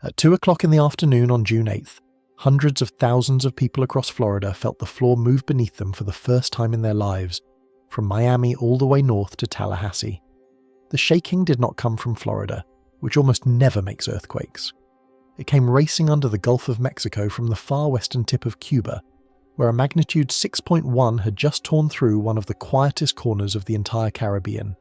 At 2 o'clock in the afternoon on June 8th, hundreds of thousands of people across Florida felt the floor move beneath them for the first time in their lives, from Miami all the way north to Tallahassee. The shaking did not come from Florida, which almost never makes earthquakes. It came racing under the Gulf of Mexico from the far western tip of Cuba, where a magnitude 6.1 had just torn through one of the quietest corners of the entire Caribbean.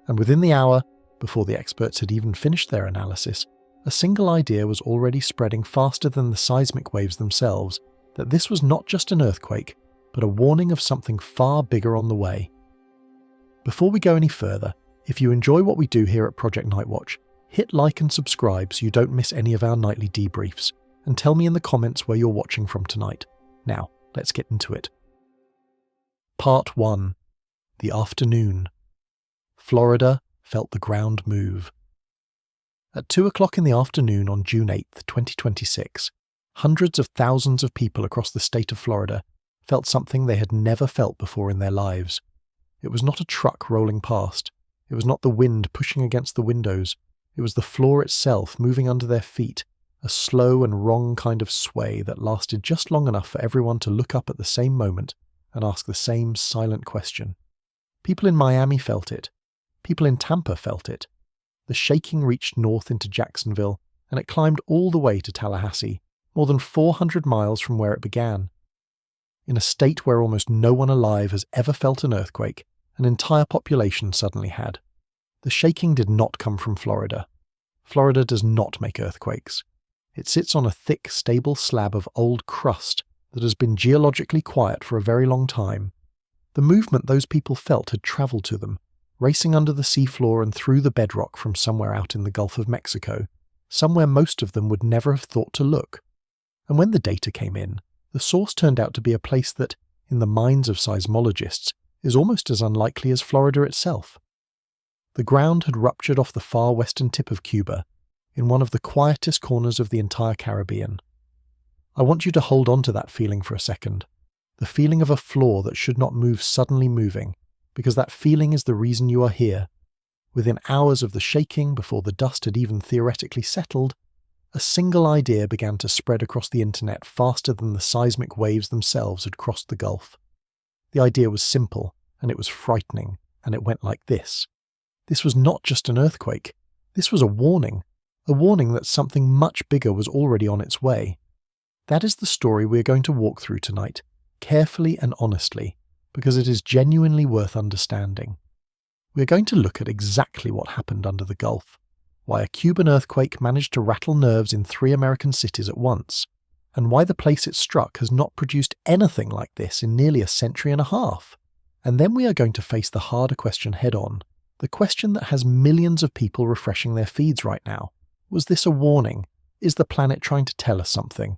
And within the hour, before the experts had even finished their analysis, a single idea was already spreading faster than the seismic waves themselves, that this was not just an earthquake, but a warning of something far bigger on the way. Before we go any further, if you enjoy what we do here at Project Nightwatch, hit like and subscribe so you don't miss any of our nightly debriefs, and tell me in the comments where you're watching from tonight. Now, let's get into it. Part 1. The afternoon. Florida felt the ground move. At 2 o'clock in the afternoon on June 8th, 2026, hundreds of thousands of people across the state of Florida felt something they had never felt before in their lives. It was not a truck rolling past. It was not the wind pushing against the windows. It was the floor itself moving under their feet, a slow and wrong kind of sway that lasted just long enough for everyone to look up at the same moment and ask the same silent question. People in Miami felt it. People in Tampa felt it. The shaking reached north into Jacksonville, and it climbed all the way to Tallahassee, more than 400 miles from where it began. In a state where almost no one alive has ever felt an earthquake, an entire population suddenly had. The shaking did not come from Florida. Florida does not make earthquakes. It sits on a thick, stable slab of old crust that has been geologically quiet for a very long time. The movement those people felt had travelled to them, racing under the seafloor and through the bedrock from somewhere out in the Gulf of Mexico, somewhere most of them would never have thought to look. And when the data came in, the source turned out to be a place that, in the minds of seismologists, is almost as unlikely as Florida itself. The ground had ruptured off the far western tip of Cuba, in one of the quietest corners of the entire Caribbean. I want you to hold on to that feeling for a second, the feeling of a floor that should not move suddenly moving, because that feeling is the reason you are here. Within hours of the shaking, before the dust had even theoretically settled, a single idea began to spread across the internet faster than the seismic waves themselves had crossed the Gulf. The idea was simple, and it was frightening, and it went like this. This was not just an earthquake. This was a warning that something much bigger was already on its way. That is the story we are going to walk through tonight, carefully and honestly, because it is genuinely worth understanding. We are going to look at exactly what happened under the Gulf, why a Cuban earthquake managed to rattle nerves in 3 American cities at once, and why the place it struck has not produced anything like this in nearly a century and a half. And then we are going to face the harder question head-on, the question that has millions of people refreshing their feeds right now. Was this a warning? Is the planet trying to tell us something?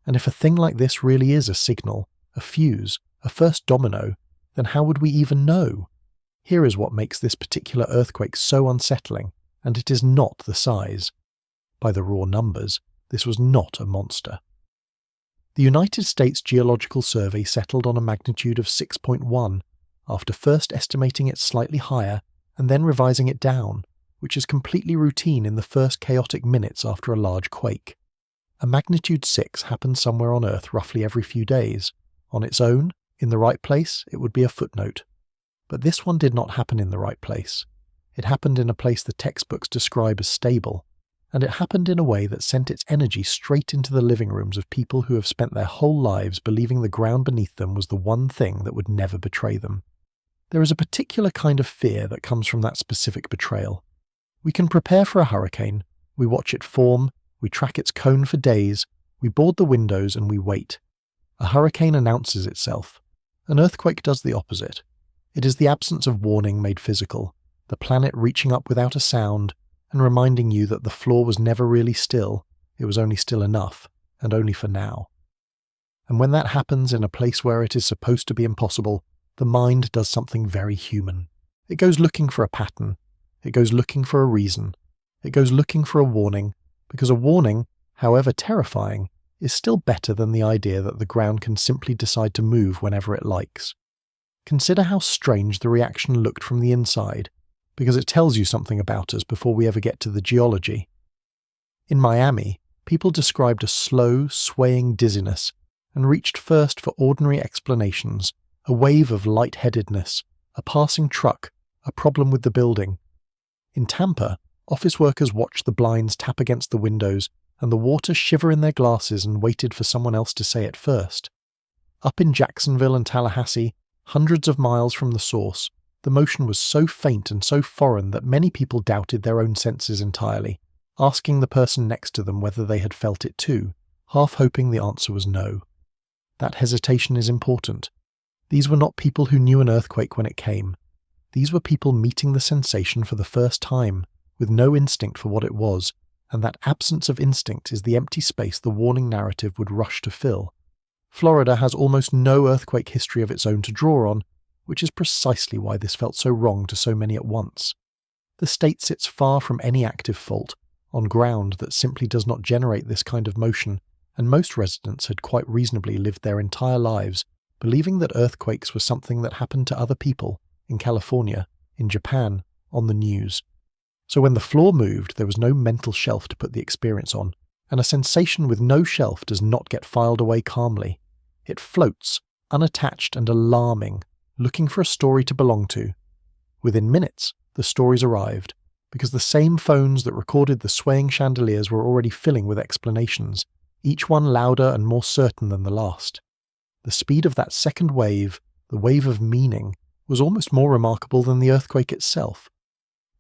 And if a thing like this really is a signal, a fuse, a first domino, then how would we even know? Here is what makes this particular earthquake so unsettling, and it is not the size. By the raw numbers, this was not a monster. The United States Geological Survey settled on a magnitude of 6.1, after first estimating it slightly higher and then revising it down, which is completely routine in the first chaotic minutes after a large quake. A magnitude 6 happens somewhere on Earth roughly every few days. On its own, in the right place, it would be a footnote. But this one did not happen in the right place. It happened in a place the textbooks describe as stable, and it happened in a way that sent its energy straight into the living rooms of people who have spent their whole lives believing the ground beneath them was the one thing that would never betray them. There is a particular kind of fear that comes from that specific betrayal. We can prepare for a hurricane, we watch it form, we track its cone for days, we board the windows and we wait. A hurricane announces itself. An earthquake does the opposite. It is the absence of warning made physical, the planet reaching up without a sound and reminding you that the floor was never really still, it was only still enough, and only for now. And when that happens in a place where it is supposed to be impossible, the mind does something very human. It goes looking for a pattern. It goes looking for a reason. It goes looking for a warning, because a warning, however terrifying, is still better than the idea that the ground can simply decide to move whenever it likes. Consider how strange the reaction looked from the inside, because it tells you something about us before we ever get to the geology. In Miami, people described a slow, swaying dizziness and reached first for ordinary explanations: a wave of lightheadedness, a passing truck, a problem with the building. In Tampa, office workers watched the blinds tap against the windows and the water shiver in their glasses and waited for someone else to say it first. Up in Jacksonville and Tallahassee, hundreds of miles from the source, the motion was so faint and so foreign that many people doubted their own senses entirely, asking the person next to them whether they had felt it too, half hoping the answer was no. That hesitation is important. These were not people who knew an earthquake when it came. These were people meeting the sensation for the first time, with no instinct for what it was, and that absence of instinct is the empty space the warning narrative would rush to fill. Florida has almost no earthquake history of its own to draw on, which is precisely why this felt so wrong to so many at once. The state sits far from any active fault, on ground that simply does not generate this kind of motion, and most residents had quite reasonably lived their entire lives believing that earthquakes were something that happened to other people, in California, in Japan, on the news. So when the floor moved, there was no mental shelf to put the experience on, and a sensation with no shelf does not get filed away calmly. It floats, unattached and alarming, looking for a story to belong to. Within minutes, the stories arrived, because the same phones that recorded the swaying chandeliers were already filling with explanations, each one louder and more certain than the last. The speed of that second wave, the wave of meaning, was almost more remarkable than the earthquake itself.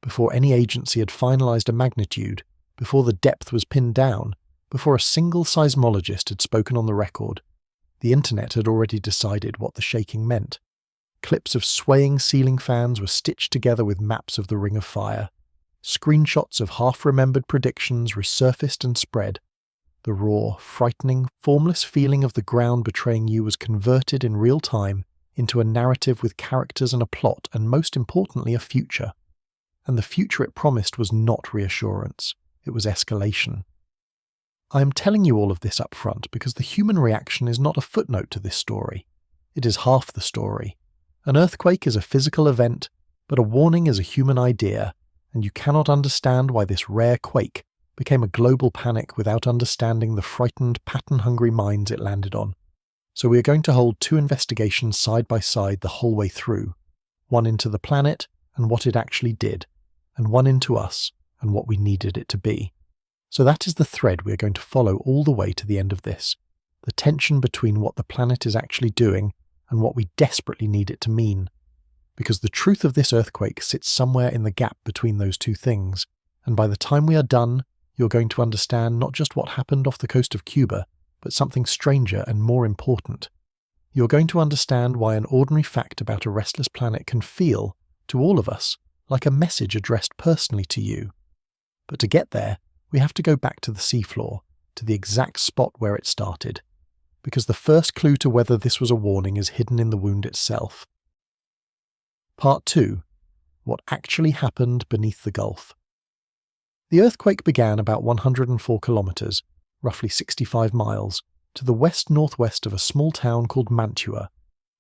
Before any agency had finalized a magnitude, before the depth was pinned down, before a single seismologist had spoken on the record, the internet had already decided what the shaking meant. Clips of swaying ceiling fans were stitched together with maps of the Ring of Fire. Screenshots of half-remembered predictions resurfaced and spread. The raw, frightening, formless feeling of the ground betraying you was converted in real time into a narrative with characters and a plot, and most importantly, a future. And the future it promised was not reassurance, it was escalation. I am telling you all of this up front because the human reaction is not a footnote to this story. It is half the story. An earthquake is a physical event, but a warning is a human idea, and you cannot understand why this rare quake became a global panic without understanding the frightened, pattern-hungry minds it landed on. So we are going to hold two investigations side by side the whole way through, one into the planet and what it actually did, and one into us and what we needed it to be. So that is the thread we are going to follow all the way to the end of this, the tension between what the planet is actually doing and what we desperately need it to mean. Because the truth of this earthquake sits somewhere in the gap between those two things, and by the time we are done, you're going to understand not just what happened off the coast of Cuba, but something stranger and more important. You're going to understand why an ordinary fact about a restless planet can feel, to all of us, like a message addressed personally to you. But to get there, we have to go back to the seafloor, to the exact spot where it started, because the first clue to whether this was a warning is hidden in the wound itself. Part 2. What actually happened beneath the Gulf. The earthquake began about 104 kilometers, roughly 65 miles, to the west-northwest of a small town called Mantua,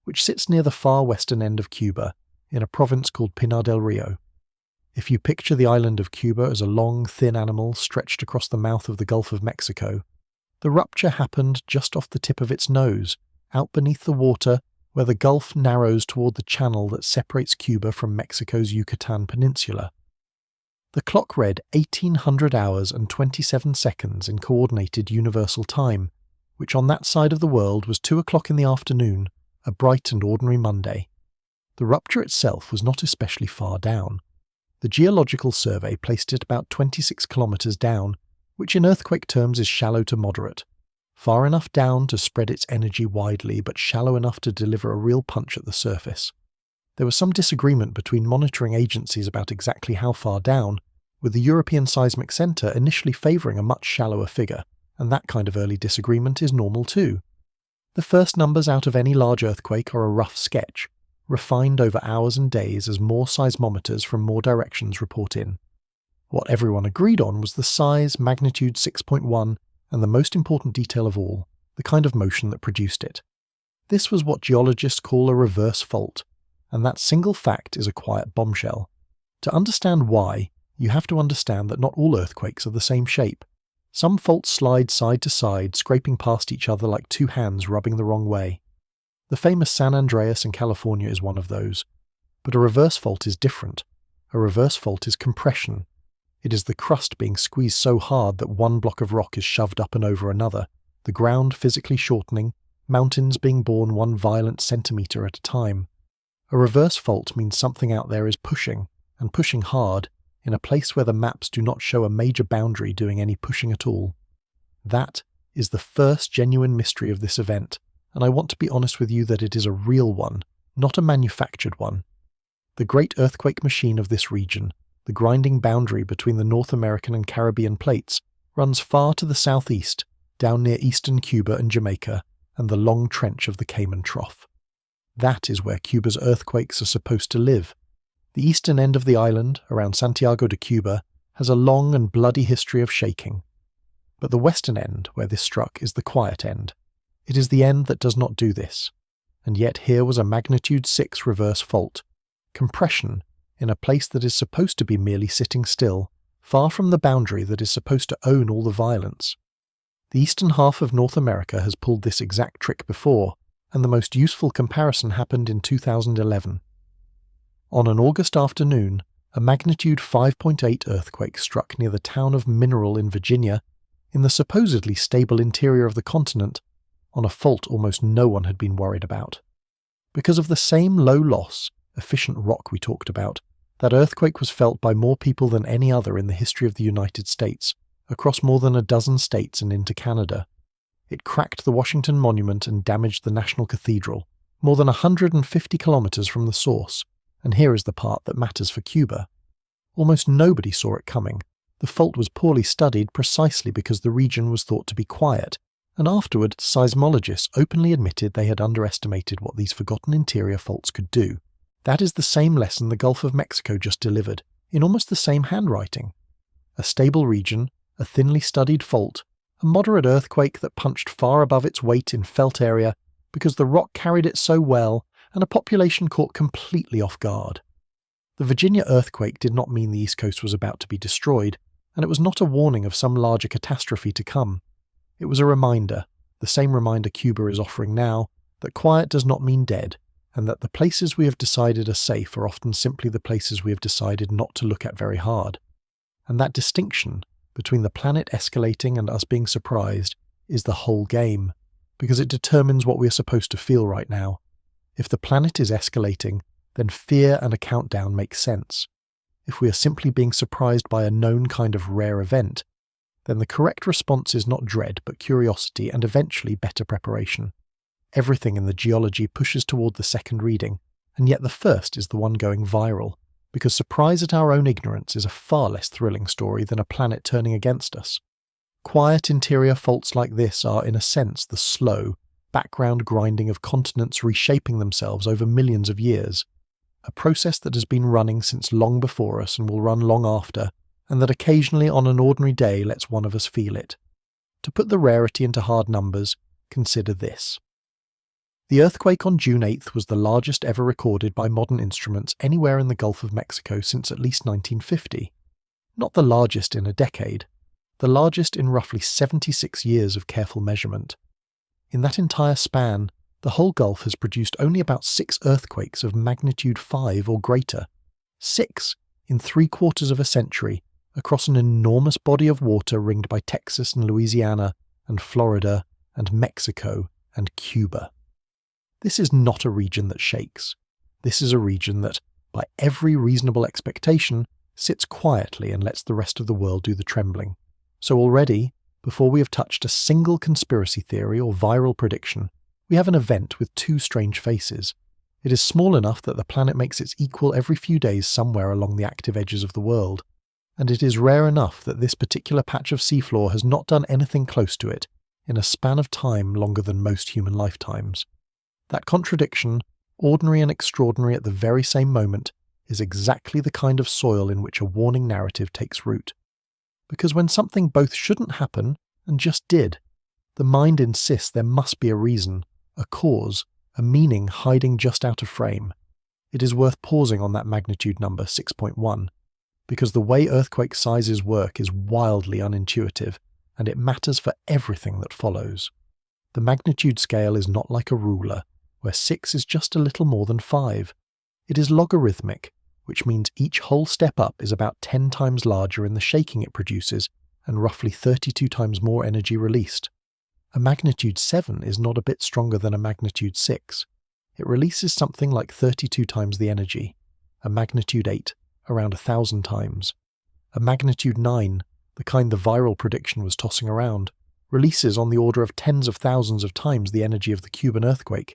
which sits near the far western end of Cuba, in a province called Pinar del Rio. If you picture the island of Cuba as a long, thin animal stretched across the mouth of the Gulf of Mexico, the rupture happened just off the tip of its nose, out beneath the water where the Gulf narrows toward the channel that separates Cuba from Mexico's Yucatan Peninsula. The clock read 1800 hours and 27 seconds in Coordinated Universal Time, which on that side of the world was 2 o'clock in the afternoon, a bright and ordinary Monday. The rupture itself was not especially far down. The Geological Survey placed it about 26 kilometers down, which in earthquake terms is shallow to moderate. Far enough down to spread its energy widely, but shallow enough to deliver a real punch at the surface. There was some disagreement between monitoring agencies about exactly how far down, with the European Seismic Centre initially favouring a much shallower figure, and that kind of early disagreement is normal too. The first numbers out of any large earthquake are a rough sketch, refined over hours and days as more seismometers from more directions report in. What everyone agreed on was the size, magnitude 6.1, and the most important detail of all, the kind of motion that produced it. This was what geologists call a reverse fault, and that single fact is a quiet bombshell. To understand why, you have to understand that not all earthquakes are the same shape. Some faults slide side to side, scraping past each other like two hands rubbing the wrong way. The famous San Andreas in California is one of those. But a reverse fault is different. A reverse fault is compression. It is the crust being squeezed so hard that one block of rock is shoved up and over another, the ground physically shortening, mountains being born one violent centimetre at a time. A reverse fault means something out there is pushing, and pushing hard, in a place where the maps do not show a major boundary doing any pushing at all. That is the first genuine mystery of this event, and I want to be honest with you that it is a real one, not a manufactured one. The great earthquake machine of this region, the grinding boundary between the North American and Caribbean plates, runs far to the southeast, down near eastern Cuba and Jamaica, and the long trench of the Cayman Trough. That is where Cuba's earthquakes are supposed to live. The eastern end of the island, around Santiago de Cuba, has a long and bloody history of shaking. But the western end, where this struck, is the quiet end. It is the end that does not do this. And yet here was a magnitude 6 reverse fault. Compression, in a place that is supposed to be merely sitting still, far from the boundary that is supposed to own all the violence. The eastern half of North America has pulled this exact trick before, and the most useful comparison happened in 2011. On an August afternoon, a magnitude 5.8 earthquake struck near the town of Mineral in Virginia, in the supposedly stable interior of the continent, on a fault almost no one had been worried about. Because of the same low loss, efficient rock we talked about, that earthquake was felt by more people than any other in the history of the United States, across more than a dozen states and into Canada. It cracked the Washington Monument and damaged the National Cathedral, more than 150 kilometers from the source. And here is the part that matters for Cuba. Almost nobody saw it coming. The fault was poorly studied precisely because the region was thought to be quiet, and afterward seismologists openly admitted they had underestimated what these forgotten interior faults could do. That is the same lesson the Gulf of Mexico just delivered, in almost the same handwriting. A stable region, a thinly studied fault, a moderate earthquake that punched far above its weight in felt area because the rock carried it so well, and a population caught completely off guard. The Virginia earthquake did not mean the East Coast was about to be destroyed, and it was not a warning of some larger catastrophe to come. It was a reminder, the same reminder Cuba is offering now, that quiet does not mean dead, and that the places we have decided are safe are often simply the places we have decided not to look at very hard. And that distinction between the planet escalating and us being surprised is the whole game, because it determines what we are supposed to feel right now. If the planet is escalating, then fear and a countdown make sense. If we are simply being surprised by a known kind of rare event, then the correct response is not dread but curiosity and eventually better preparation. Everything in the geology pushes toward the second reading, and yet the first is the one going viral, because surprise at our own ignorance is a far less thrilling story than a planet turning against us. Quiet interior faults like this are, in a sense, the slow, background grinding of continents reshaping themselves over millions of years, a process that has been running since long before us and will run long after, and that occasionally on an ordinary day lets one of us feel it. To put the rarity into hard numbers, consider this. The earthquake on June 8th was the largest ever recorded by modern instruments anywhere in the Gulf of Mexico since at least 1950. Not the largest in a decade, the largest in roughly 76 years of careful measurement. In that entire span, the whole Gulf has produced only about 6 earthquakes of magnitude 5 or greater. 6 in 3/4 of a century, across an enormous body of water ringed by Texas and Louisiana and Florida and Mexico and Cuba. This is not a region that shakes. This is a region that, by every reasonable expectation, sits quietly and lets the rest of the world do the trembling. So already, before we have touched a single conspiracy theory or viral prediction, we have an event with 2 strange faces. It is small enough that the planet makes its equal every few days somewhere along the active edges of the world, and it is rare enough that this particular patch of seafloor has not done anything close to it in a span of time longer than most human lifetimes. That contradiction, ordinary and extraordinary at the very same moment, is exactly the kind of soil in which a warning narrative takes root. Because when something both shouldn't happen and just did, the mind insists there must be a reason, a cause, a meaning hiding just out of frame. It is worth pausing on that magnitude number 6.1, because the way earthquake sizes work is wildly unintuitive, and it matters for everything that follows. The magnitude scale is not like a ruler, where 6 is just a little more than 5. It is logarithmic, which means each whole step up is about 10 times larger in the shaking it produces and roughly 32 times more energy released. A magnitude 7 is not a bit stronger than a magnitude 6. It releases something like 32 times the energy. A magnitude 8, around 1,000 times. A magnitude 9, the kind the viral prediction was tossing around, releases on the order of tens of thousands of times the energy of the Cuban earthquake.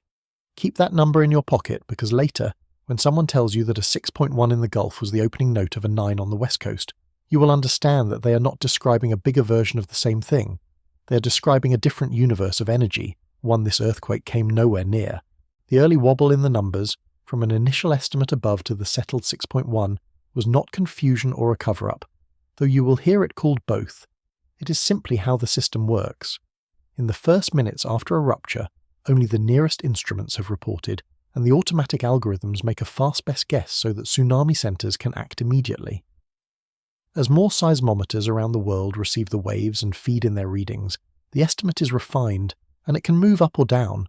Keep that number in your pocket because later, when someone tells you that a 6.1 in the Gulf was the opening note of a 9 on the West Coast, you will understand that they are not describing a bigger version of the same thing. They are describing a different universe of energy, one this earthquake came nowhere near. The early wobble in the numbers, from an initial estimate above to the settled 6.1, was not confusion or a cover-up, though you will hear it called both. It is simply how the system works. In the first minutes after a rupture, only the nearest instruments have reported, and the automatic algorithms make a fast best guess so that tsunami centers can act immediately. As more seismometers around the world receive the waves and feed in their readings, the estimate is refined, and it can move up or down.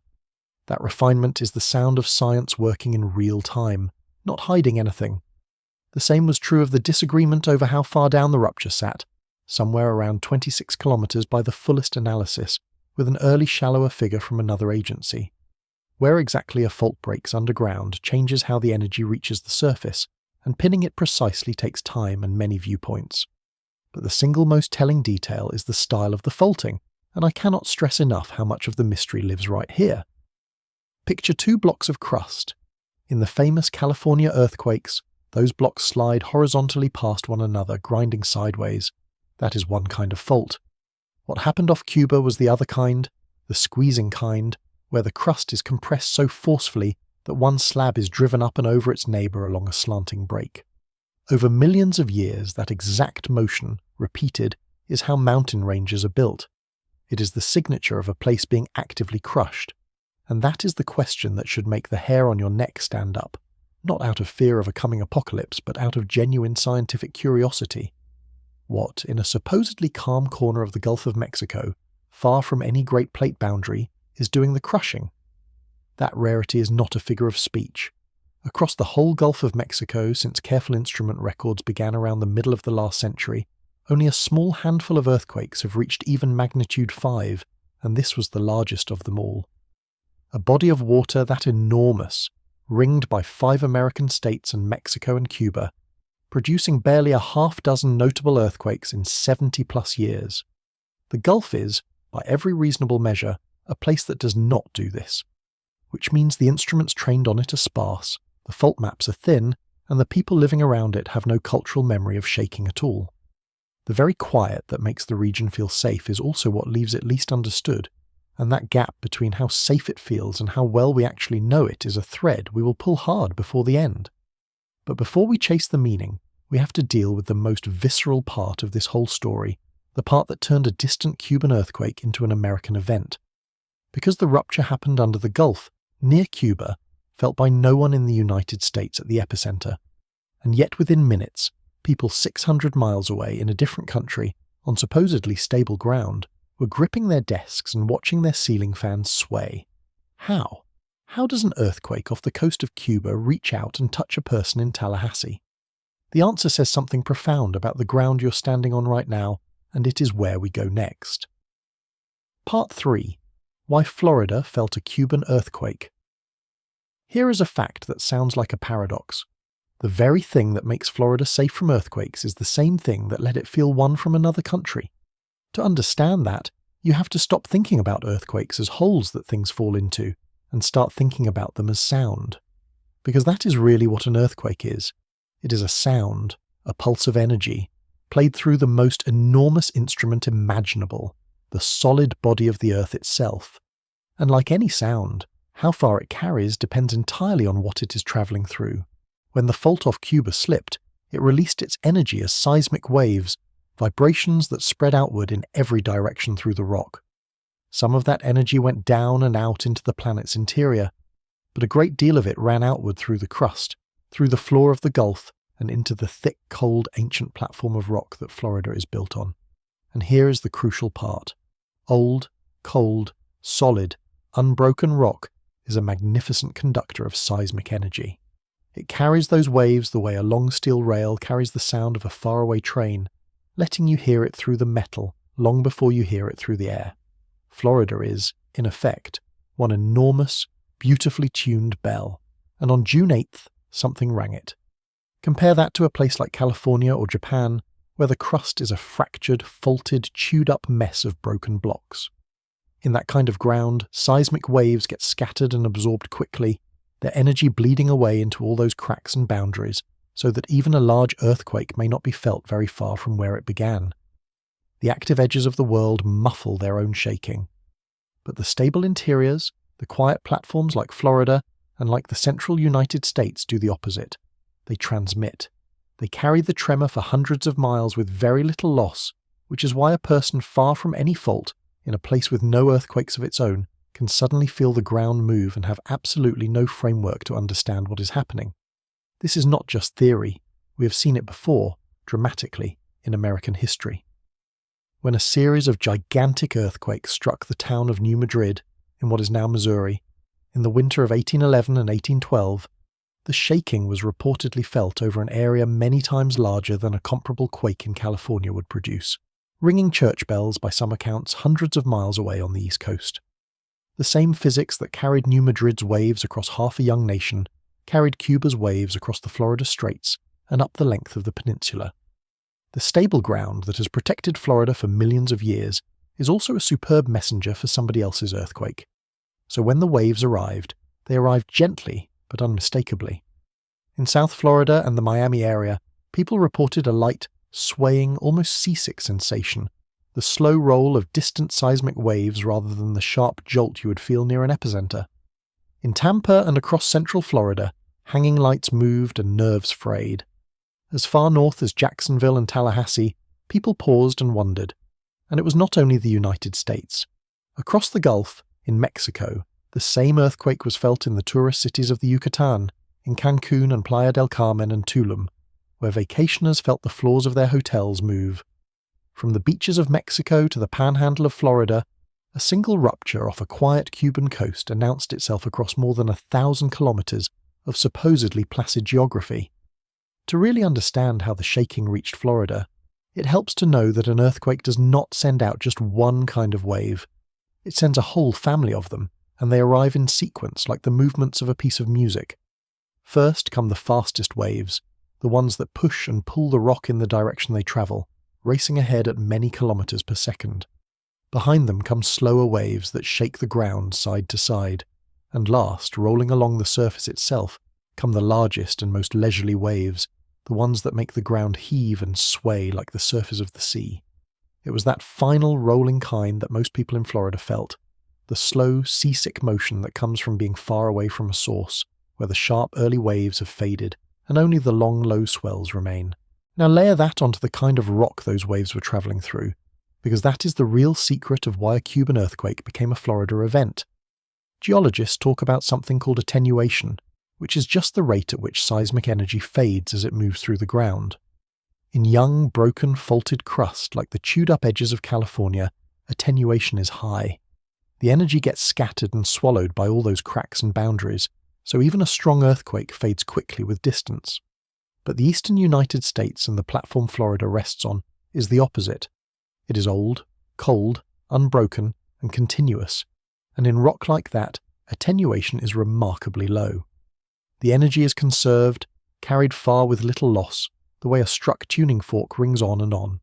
That refinement is the sound of science working in real time, not hiding anything. The same was true of the disagreement over how far down the rupture sat, somewhere around 26 kilometers by the fullest analysis, with an early shallower figure from another agency. Where exactly a fault breaks underground changes how the energy reaches the surface, and pinning it precisely takes time and many viewpoints. But the single most telling detail is the style of the faulting, and I cannot stress enough how much of the mystery lives right here. Picture 2 blocks of crust. In the famous California earthquakes, those blocks slide horizontally past one another, grinding sideways. That is one kind of fault. What happened off Cuba was the other kind, the squeezing kind, where the crust is compressed so forcefully that one slab is driven up and over its neighbour along a slanting break. Over millions of years, that exact motion, repeated, is how mountain ranges are built. It is the signature of a place being actively crushed. And that is the question that should make the hair on your neck stand up, not out of fear of a coming apocalypse, but out of genuine scientific curiosity. What, in a supposedly calm corner of the Gulf of Mexico, far from any Great Plate boundary, is doing the crushing? That rarity is not a figure of speech. Across the whole Gulf of Mexico, since careful instrument records began around the middle of the last century, only a small handful of earthquakes have reached even magnitude 5, and this was the largest of them all. A body of water that enormous, ringed by 5 American states and Mexico and Cuba, producing barely a half-dozen notable earthquakes in 70-plus years. The Gulf is, by every reasonable measure, a place that does not do this, which means the instruments trained on it are sparse, the fault maps are thin, and the people living around it have no cultural memory of shaking at all. The very quiet that makes the region feel safe is also what leaves it least understood, and that gap between how safe it feels and how well we actually know it is a thread we will pull hard before the end. But before we chase the meaning, we have to deal with the most visceral part of this whole story, the part that turned a distant Cuban earthquake into an American event. Because the rupture happened under the Gulf, near Cuba, felt by no one in the United States at the epicenter. And yet within minutes, people 600 miles away in a different country, on supposedly stable ground, were gripping their desks and watching their ceiling fans sway. How? How does an earthquake off the coast of Cuba reach out and touch a person in Tallahassee? The answer says something profound about the ground you're standing on right now, and it is where we go next. Part 3. Why Florida felt a Cuban earthquake. Here is a fact that sounds like a paradox. The very thing that makes Florida safe from earthquakes is the same thing that let it feel one from another country. To understand that, you have to stop thinking about earthquakes as holes that things fall into, and start thinking about them as sound. Because that is really what an earthquake is. It is a sound, a pulse of energy, played through the most enormous instrument imaginable, the solid body of the earth itself. And like any sound, how far it carries depends entirely on what it is travelling through. When the fault off Cuba slipped, it released its energy as seismic waves, vibrations that spread outward in every direction through the rock. Some of that energy went down and out into the planet's interior, but a great deal of it ran outward through the crust, through the floor of the Gulf, and into the thick, cold, ancient platform of rock that Florida is built on. And here is the crucial part. Old, cold, solid, unbroken rock is a magnificent conductor of seismic energy. It carries those waves the way a long steel rail carries the sound of a faraway train, letting you hear it through the metal long before you hear it through the air. Florida is, in effect, one enormous, beautifully tuned bell, and on June 8th, something rang it. Compare that to a place like California or Japan, where the crust is a fractured, faulted, chewed-up mess of broken blocks. In that kind of ground, seismic waves get scattered and absorbed quickly, their energy bleeding away into all those cracks and boundaries, so that even a large earthquake may not be felt very far from where it began. The active edges of the world muffle their own shaking. But the stable interiors, the quiet platforms like Florida, and like the central United States do the opposite. They transmit. They carry the tremor for hundreds of miles with very little loss, which is why a person far from any fault, in a place with no earthquakes of its own, can suddenly feel the ground move and have absolutely no framework to understand what is happening. This is not just theory. We have seen it before, dramatically, in American history. When a series of gigantic earthquakes struck the town of New Madrid, in what is now Missouri, in the winter of 1811 and 1812, the shaking was reportedly felt over an area many times larger than a comparable quake in California would produce, ringing church bells by some accounts hundreds of miles away on the East Coast. The same physics that carried New Madrid's waves across half a young nation carried Cuba's waves across the Florida Straits and up the length of the peninsula. The stable ground that has protected Florida for millions of years is also a superb messenger for somebody else's earthquake. So when the waves arrived, they arrived gently but unmistakably. In South Florida and the Miami area, people reported a light, swaying, almost seasick sensation, the slow roll of distant seismic waves rather than the sharp jolt you would feel near an epicenter. In Tampa and across central Florida, hanging lights moved and nerves frayed. As far north as Jacksonville and Tallahassee, people paused and wondered. And it was not only the United States. Across the Gulf, in Mexico, the same earthquake was felt in the tourist cities of the Yucatan, in Cancun and Playa del Carmen and Tulum, where vacationers felt the floors of their hotels move. From the beaches of Mexico to the panhandle of Florida, a single rupture off a quiet Cuban coast announced itself across more than 1,000 kilometers of supposedly placid geography. To really understand how the shaking reached Florida, it helps to know that an earthquake does not send out just one kind of wave. It sends a whole family of them, and they arrive in sequence like the movements of a piece of music. First come the fastest waves, the ones that push and pull the rock in the direction they travel, racing ahead at many kilometers per second. Behind them come slower waves that shake the ground side to side, and last, rolling along the surface itself, come the largest and most leisurely waves, the ones that make the ground heave and sway like the surface of the sea. It was that final rolling kind that most people in Florida felt, the slow, seasick motion that comes from being far away from a source, where the sharp early waves have faded and only the long, low swells remain. Now layer that onto the kind of rock those waves were travelling through, because that is the real secret of why a Cuban earthquake became a Florida event. Geologists talk about something called attenuation, which is just the rate at which seismic energy fades as it moves through the ground. In young, broken, faulted crust like the chewed-up edges of California, attenuation is high. The energy gets scattered and swallowed by all those cracks and boundaries, so even a strong earthquake fades quickly with distance. But the eastern United States and the platform Florida rests on is the opposite. It is old, cold, unbroken, and continuous, and in rock like that, attenuation is remarkably low. The energy is conserved, carried far with little loss, the way a struck tuning fork rings on and on.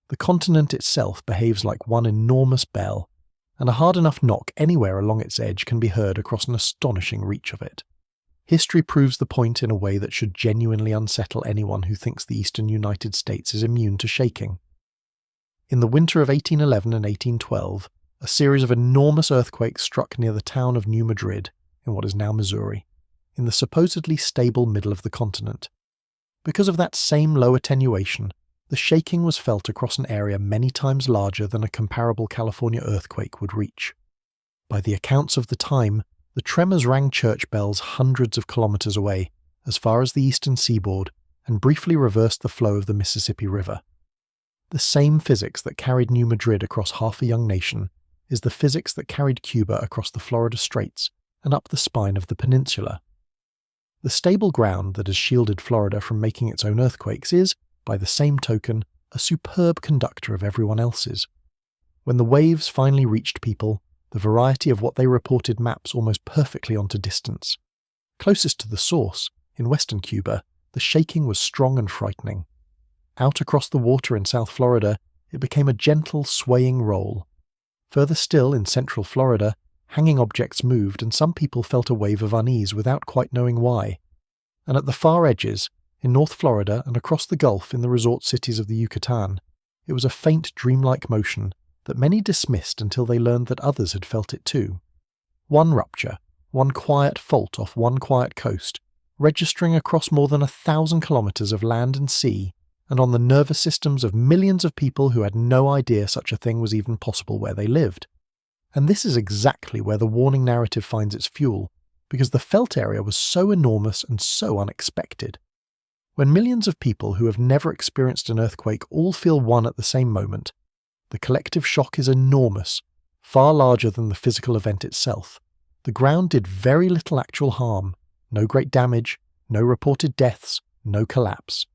The continent itself behaves like one enormous bell, and a hard enough knock anywhere along its edge can be heard across an astonishing reach of it. History proves the point in a way that should genuinely unsettle anyone who thinks the eastern United States is immune to shaking. In the winter of 1811 and 1812, a series of enormous earthquakes struck near the town of New Madrid, in what is now Missouri, in the supposedly stable middle of the continent. Because of that same low attenuation, the shaking was felt across an area many times larger than a comparable California earthquake would reach. By the accounts of the time, the tremors rang church bells hundreds of kilometers away, as far as the eastern seaboard, and briefly reversed the flow of the Mississippi River. The same physics that carried New Madrid across half a young nation is the physics that carried Cuba across the Florida Straits and up the spine of the peninsula. The stable ground that has shielded Florida from making its own earthquakes is, by the same token, a superb conductor of everyone else's. When the waves finally reached people, the variety of what they reported maps almost perfectly onto distance. Closest to the source, in western Cuba, the shaking was strong and frightening. Out across the water in South Florida, it became a gentle, swaying roll. Further still, in central Florida, hanging objects moved and some people felt a wave of unease without quite knowing why. And at the far edges, in North Florida and across the Gulf in the resort cities of the Yucatan, it was a faint dreamlike motion that many dismissed until they learned that others had felt it too. One rupture, one quiet fault off one quiet coast, registering across more than 1,000 kilometers of land and sea, and on the nervous systems of millions of people who had no idea such a thing was even possible where they lived. And this is exactly where the warning narrative finds its fuel, because the felt area was so enormous and so unexpected. When millions of people who have never experienced an earthquake all feel one at the same moment, the collective shock is enormous, far larger than the physical event itself. The ground did very little actual harm, no great damage, no reported deaths, no collapse.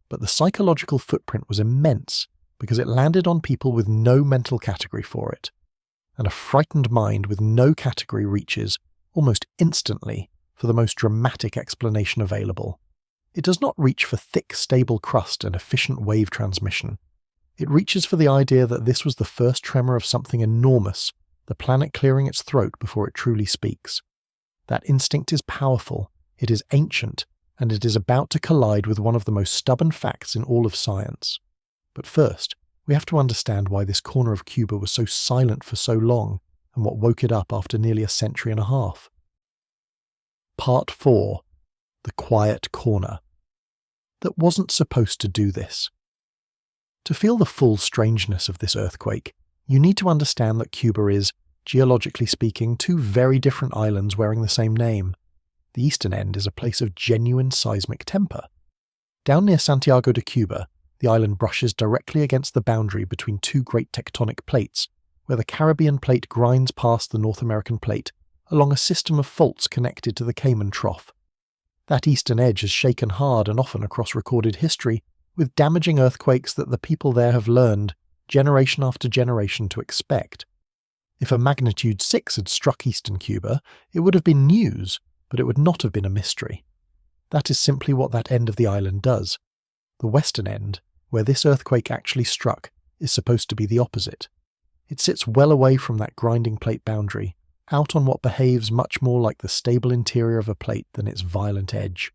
But the psychological footprint was immense because it landed on people with no mental category for it. And a frightened mind with no category reaches, almost instantly, for the most dramatic explanation available. It does not reach for thick, stable crust and efficient wave transmission. It reaches for the idea that this was the first tremor of something enormous, the planet clearing its throat before it truly speaks. That instinct is powerful, it is ancient, and it is about to collide with one of the most stubborn facts in all of science. But first, we have to understand why this corner of Cuba was so silent for so long, and what woke it up after nearly a century and a half. Part 4. The Quiet Corner. That wasn't supposed to do this. To feel the full strangeness of this earthquake, you need to understand that Cuba is, geologically speaking, two very different islands wearing the same name. The eastern end is a place of genuine seismic temper. Down near Santiago de Cuba, the island brushes directly against the boundary between two great tectonic plates, where the Caribbean plate grinds past the North American plate along a system of faults connected to the Cayman Trough. That eastern edge has shaken hard and often across recorded history, with damaging earthquakes that the people there have learned, generation after generation, to expect. If a magnitude 6 had struck eastern Cuba, it would have been news, but it would not have been a mystery. That is simply what that end of the island does. The western end, where this earthquake actually struck, is supposed to be the opposite. It sits well away from that grinding plate boundary, out on what behaves much more like the stable interior of a plate than its violent edge.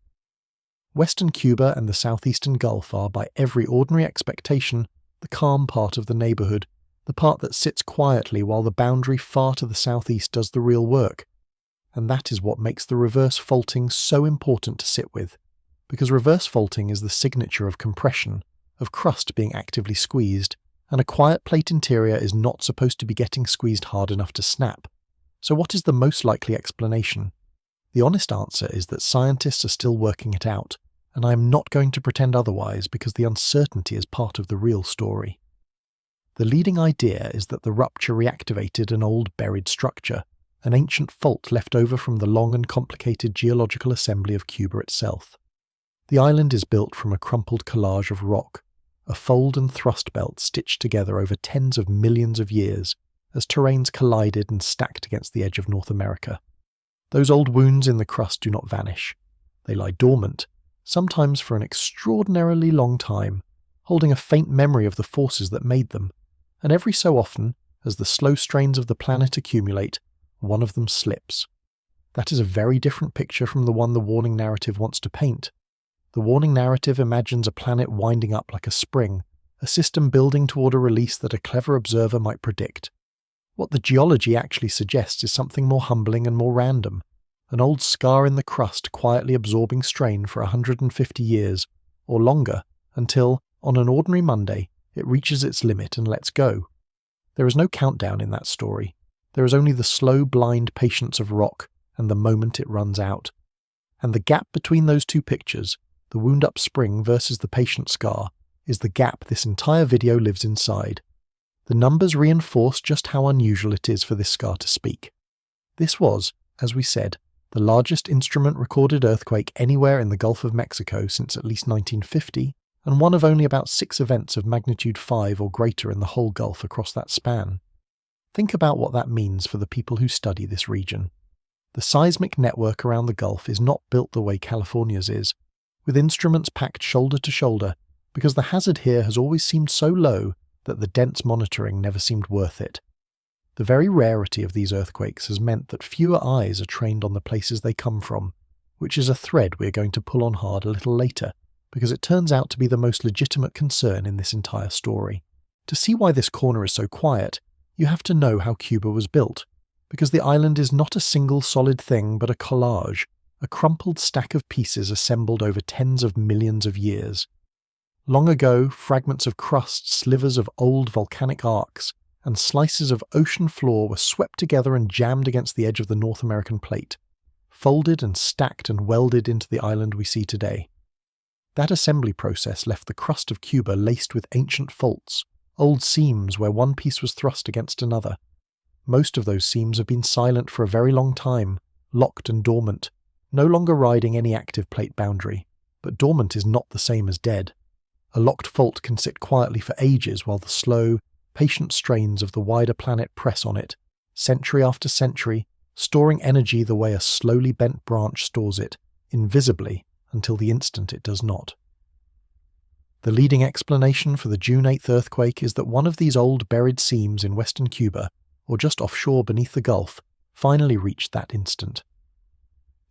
Western Cuba and the southeastern Gulf are, by every ordinary expectation, the calm part of the neighborhood, the part that sits quietly while the boundary far to the southeast does the real work. And that is what makes the reverse faulting so important to sit with, because reverse faulting is the signature of compression, of crust being actively squeezed, and a quiet plate interior is not supposed to be getting squeezed hard enough to snap. So what is the most likely explanation? The honest answer is that scientists are still working it out, and I am not going to pretend otherwise because the uncertainty is part of the real story. The leading idea is that the rupture reactivated an old buried structure, an ancient fault left over from the long and complicated geological assembly of Cuba itself. The island is built from a crumpled collage of rock, a fold and thrust belt stitched together over tens of millions of years, as terrains collided and stacked against the edge of North America. Those old wounds in the crust do not vanish. They lie dormant, sometimes for an extraordinarily long time, holding a faint memory of the forces that made them, and every so often, as the slow strains of the planet accumulate, one of them slips. That is a very different picture from the one the warning narrative wants to paint. The warning narrative imagines a planet winding up like a spring, a system building toward a release that a clever observer might predict. What the geology actually suggests is something more humbling and more random, an old scar in the crust quietly absorbing strain for 150 years, or longer, until, on an ordinary Monday, it reaches its limit and lets go. There is no countdown in that story. There is only the slow, blind patience of rock and the moment it runs out. And the gap between those two pictures, the wound-up spring versus the patient scar, is the gap this entire video lives inside. The numbers reinforce just how unusual it is for this scar to speak. This was, as we said, the largest instrument-recorded earthquake anywhere in the Gulf of Mexico since at least 1950, and one of only about 6 events of magnitude 5 or greater in the whole Gulf across that span. Think about what that means for the people who study this region. The seismic network around the Gulf is not built the way California's is, with instruments packed shoulder to shoulder, because the hazard here has always seemed so low that the dense monitoring never seemed worth it. The very rarity of these earthquakes has meant that fewer eyes are trained on the places they come from, which is a thread we're going to pull on hard a little later, because it turns out to be the most legitimate concern in this entire story. To see why this corner is so quiet, you have to know how Cuba was built, because the island is not a single solid thing but a collage, a crumpled stack of pieces assembled over tens of millions of years. Long ago, fragments of crust, slivers of old volcanic arcs, and slices of ocean floor were swept together and jammed against the edge of the North American plate, folded and stacked and welded into the island we see today. That assembly process left the crust of Cuba laced with ancient faults, old seams where one piece was thrust against another. Most of those seams have been silent for a very long time, locked and dormant, no longer riding any active plate boundary. But dormant is not the same as dead. A locked fault can sit quietly for ages while the slow, patient strains of the wider planet press on it, century after century, storing energy the way a slowly bent branch stores it, invisibly, until the instant it does not. The leading explanation for the June 8th earthquake is that one of these old buried seams in western Cuba, or just offshore beneath the Gulf, finally reached that instant.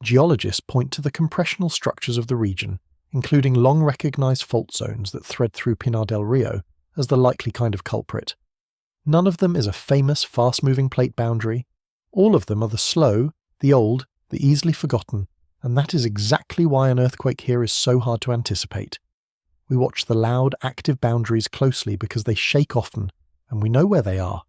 Geologists point to the compressional structures of the region, including long-recognized fault zones that thread through Pinar del Rio, as the likely kind of culprit. None of them is a famous, fast-moving plate boundary. All of them are the slow, the old, the easily forgotten, and that is exactly why an earthquake here is so hard to anticipate. We watch the loud, active boundaries closely because they shake often, and we know where they are.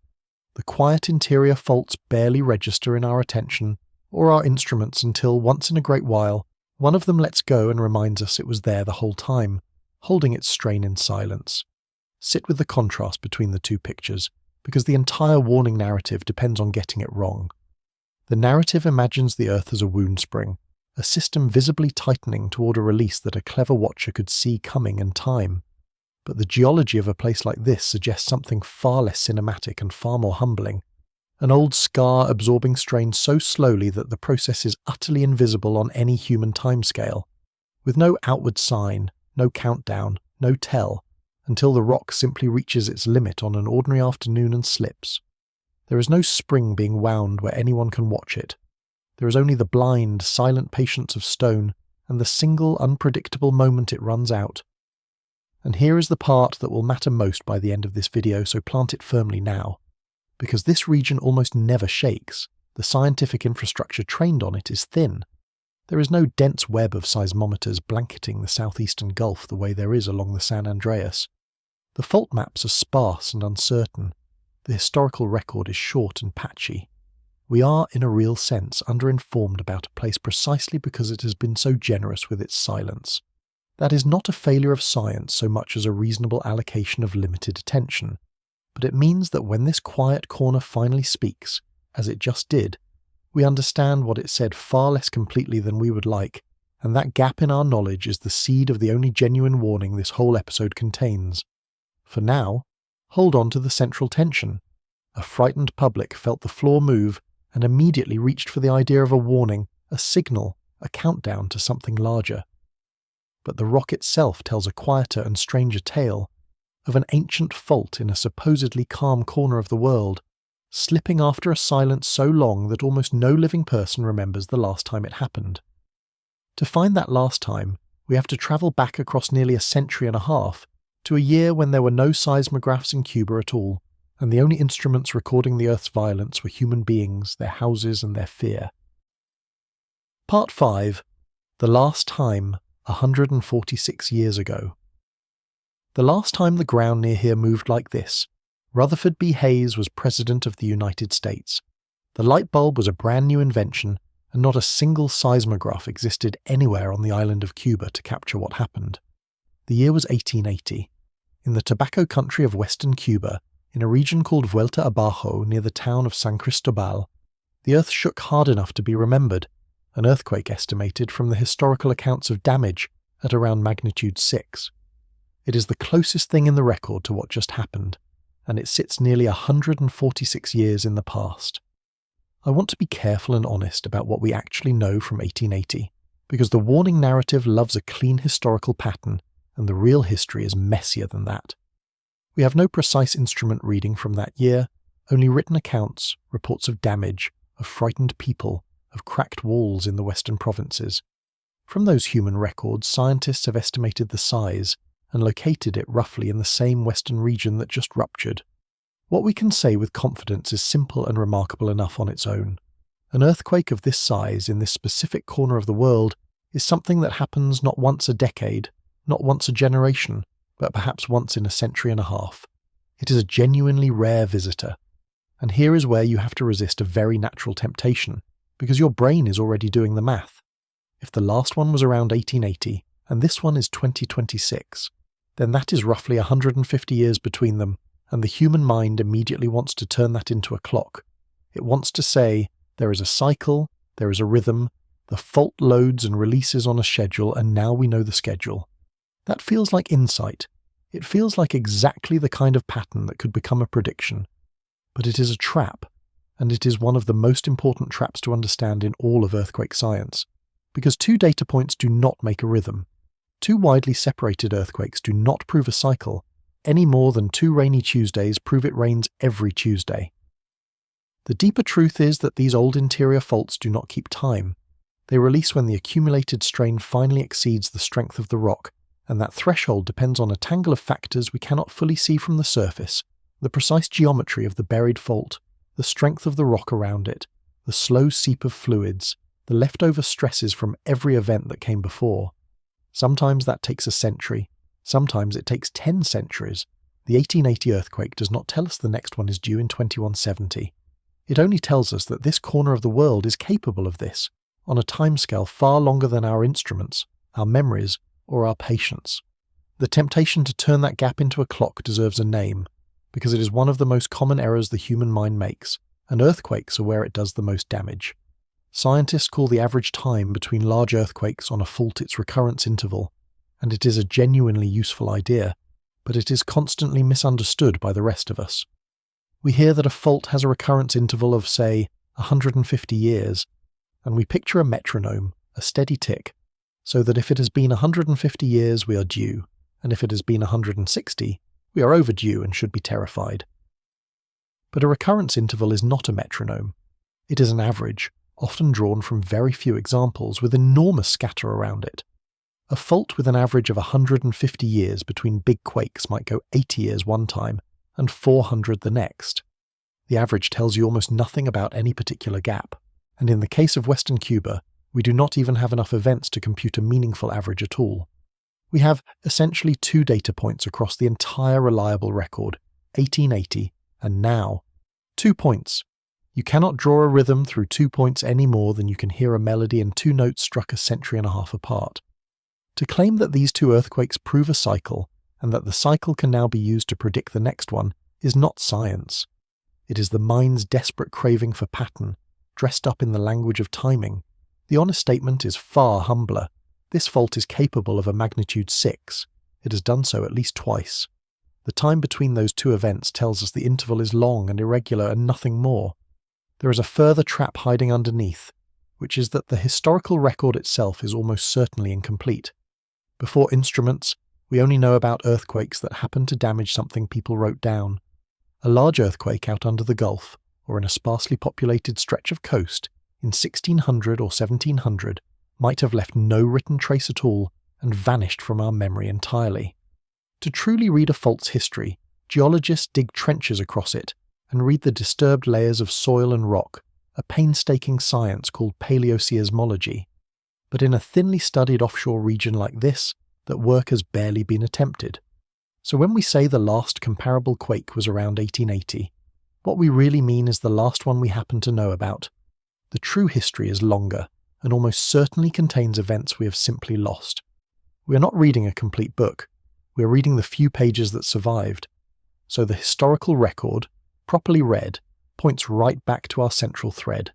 The quiet interior faults barely register in our attention or our instruments until, once in a great while, one of them lets go and reminds us it was there the whole time, holding its strain in silence. Sit with the contrast between the two pictures, because the entire warning narrative depends on getting it wrong. The narrative imagines the Earth as a wound spring, a system visibly tightening toward a release that a clever watcher could see coming in time. But the geology of a place like this suggests something far less cinematic and far more humbling. An old scar absorbing strain so slowly that the process is utterly invisible on any human timescale, with no outward sign, no countdown, no tell, until the rock simply reaches its limit on an ordinary afternoon and slips. There is no spring being wound where anyone can watch it. There is only the blind, silent patience of stone and the single, unpredictable moment it runs out. And here is the part that will matter most by the end of this video, so plant it firmly now. Because this region almost never shakes, the scientific infrastructure trained on it is thin. There is no dense web of seismometers blanketing the southeastern Gulf the way there is along the San Andreas. The fault maps are sparse and uncertain. The historical record is short and patchy. We are, in a real sense, underinformed about a place precisely because it has been so generous with its silence. That is not a failure of science so much as a reasonable allocation of limited attention. But it means that when this quiet corner finally speaks, as it just did, we understand what it said far less completely than we would like, and that gap in our knowledge is the seed of the only genuine warning this whole episode contains. For now, hold on to the central tension. A frightened public felt the floor move and immediately reached for the idea of a warning, a signal, a countdown to something larger. But the rock itself tells a quieter and stranger tale, of an ancient fault in a supposedly calm corner of the world, slipping after a silence so long that almost no living person remembers the last time it happened. To find that last time, we have to travel back across nearly a century and a half, to a year when there were no seismographs in Cuba at all, and the only instruments recording the Earth's violence were human beings, their houses and their fear. Part 5. The Last Time, 146 years ago. The last time the ground near here moved like this, Rutherford B. Hayes was President of the United States. The light bulb was a brand new invention, and not a single seismograph existed anywhere on the island of Cuba to capture what happened. The year was 1880. in the tobacco country of western Cuba, in a region called Vuelta Abajo near the town of San Cristobal, the earth shook hard enough to be remembered, an earthquake estimated from the historical accounts of damage at around magnitude 6. It is the closest thing in the record to what just happened, and it sits nearly 146 years in the past. I want to be careful and honest about what we actually know from 1880, because the warning narrative loves a clean historical pattern, and the real history is messier than that. We have no precise instrument reading from that year, only written accounts, reports of damage, of frightened people, of cracked walls in the western provinces. From those human records, scientists have estimated the size and located it roughly in the same western region that just ruptured. What we can say with confidence is simple and remarkable enough on its own. An earthquake of this size in this specific corner of the world is something that happens not once a decade, not once a generation, but perhaps once in a century and a half. It is a genuinely rare visitor. And here is where you have to resist a very natural temptation, because your brain is already doing the math. If the last one was around 1880, and this one is 2026, then that is roughly 150 years between them, and the human mind immediately wants to turn that into a clock. It wants to say, there is a cycle, there is a rhythm, the fault loads and releases on a schedule, and now we know the schedule. That feels like insight. It feels like exactly the kind of pattern that could become a prediction. But it is a trap, and it is one of the most important traps to understand in all of earthquake science, because 2 data points do not make a rhythm. 2 widely separated earthquakes do not prove a cycle, any more than 2 rainy Tuesdays prove it rains every Tuesday. The deeper truth is that these old interior faults do not keep time. They release when the accumulated strain finally exceeds the strength of the rock, and that threshold depends on a tangle of factors we cannot fully see from the surface: the precise geometry of the buried fault, the strength of the rock around it, the slow seep of fluids, the leftover stresses from every event that came before. Sometimes that takes a century, sometimes it takes 10 centuries. The 1880 earthquake does not tell us the next one is due in 2170. It only tells us that this corner of the world is capable of this, on a timescale far longer than our instruments, our memories, or our patience. The temptation to turn that gap into a clock deserves a name, because it is one of the most common errors the human mind makes, and earthquakes are where it does the most damage. Scientists call the average time between large earthquakes on a fault its recurrence interval, and it is a genuinely useful idea, but it is constantly misunderstood by the rest of us. We hear that a fault has a recurrence interval of, say, 150 years, and we picture a metronome, a steady tick, so that if it has been 150 years we are due, and if it has been 160, we are overdue and should be terrified. But a recurrence interval is not a metronome. It is an average, often drawn from very few examples with enormous scatter around it. A fault with an average of 150 years between big quakes might go 80 years one time and 400 the next. The average tells you almost nothing about any particular gap, and in the case of Western Cuba, we do not even have enough events to compute a meaningful average at all. We have essentially 2 data points across the entire reliable record, 1880 and now. 2 points. You cannot draw a rhythm through 2 points any more than you can hear a melody in 2 notes struck a century and a half apart. To claim that these 2 earthquakes prove a cycle, and that the cycle can now be used to predict the next one, is not science. It is the mind's desperate craving for pattern, dressed up in the language of timing. The honest statement is far humbler. This fault is capable of a magnitude 6. It has done so at least twice. The time between those 2 events tells us the interval is long and irregular and nothing more. There is a further trap hiding underneath, which is that the historical record itself is almost certainly incomplete. Before instruments, we only know about earthquakes that happened to damage something people wrote down. A large earthquake out under the Gulf, or in a sparsely populated stretch of coast, in 1600 or 1700, might have left no written trace at all and vanished from our memory entirely. To truly read a fault's history, geologists dig trenches across it and read the disturbed layers of soil and rock, a painstaking science called paleoseismology. But in a thinly studied offshore region like this, that work has barely been attempted. So when we say the last comparable quake was around 1880, what we really mean is the last one we happen to know about. The true history is longer, and almost certainly contains events we have simply lost. We are not reading a complete book. We're reading the few pages that survived. So the historical record, properly read, points right back to our central thread.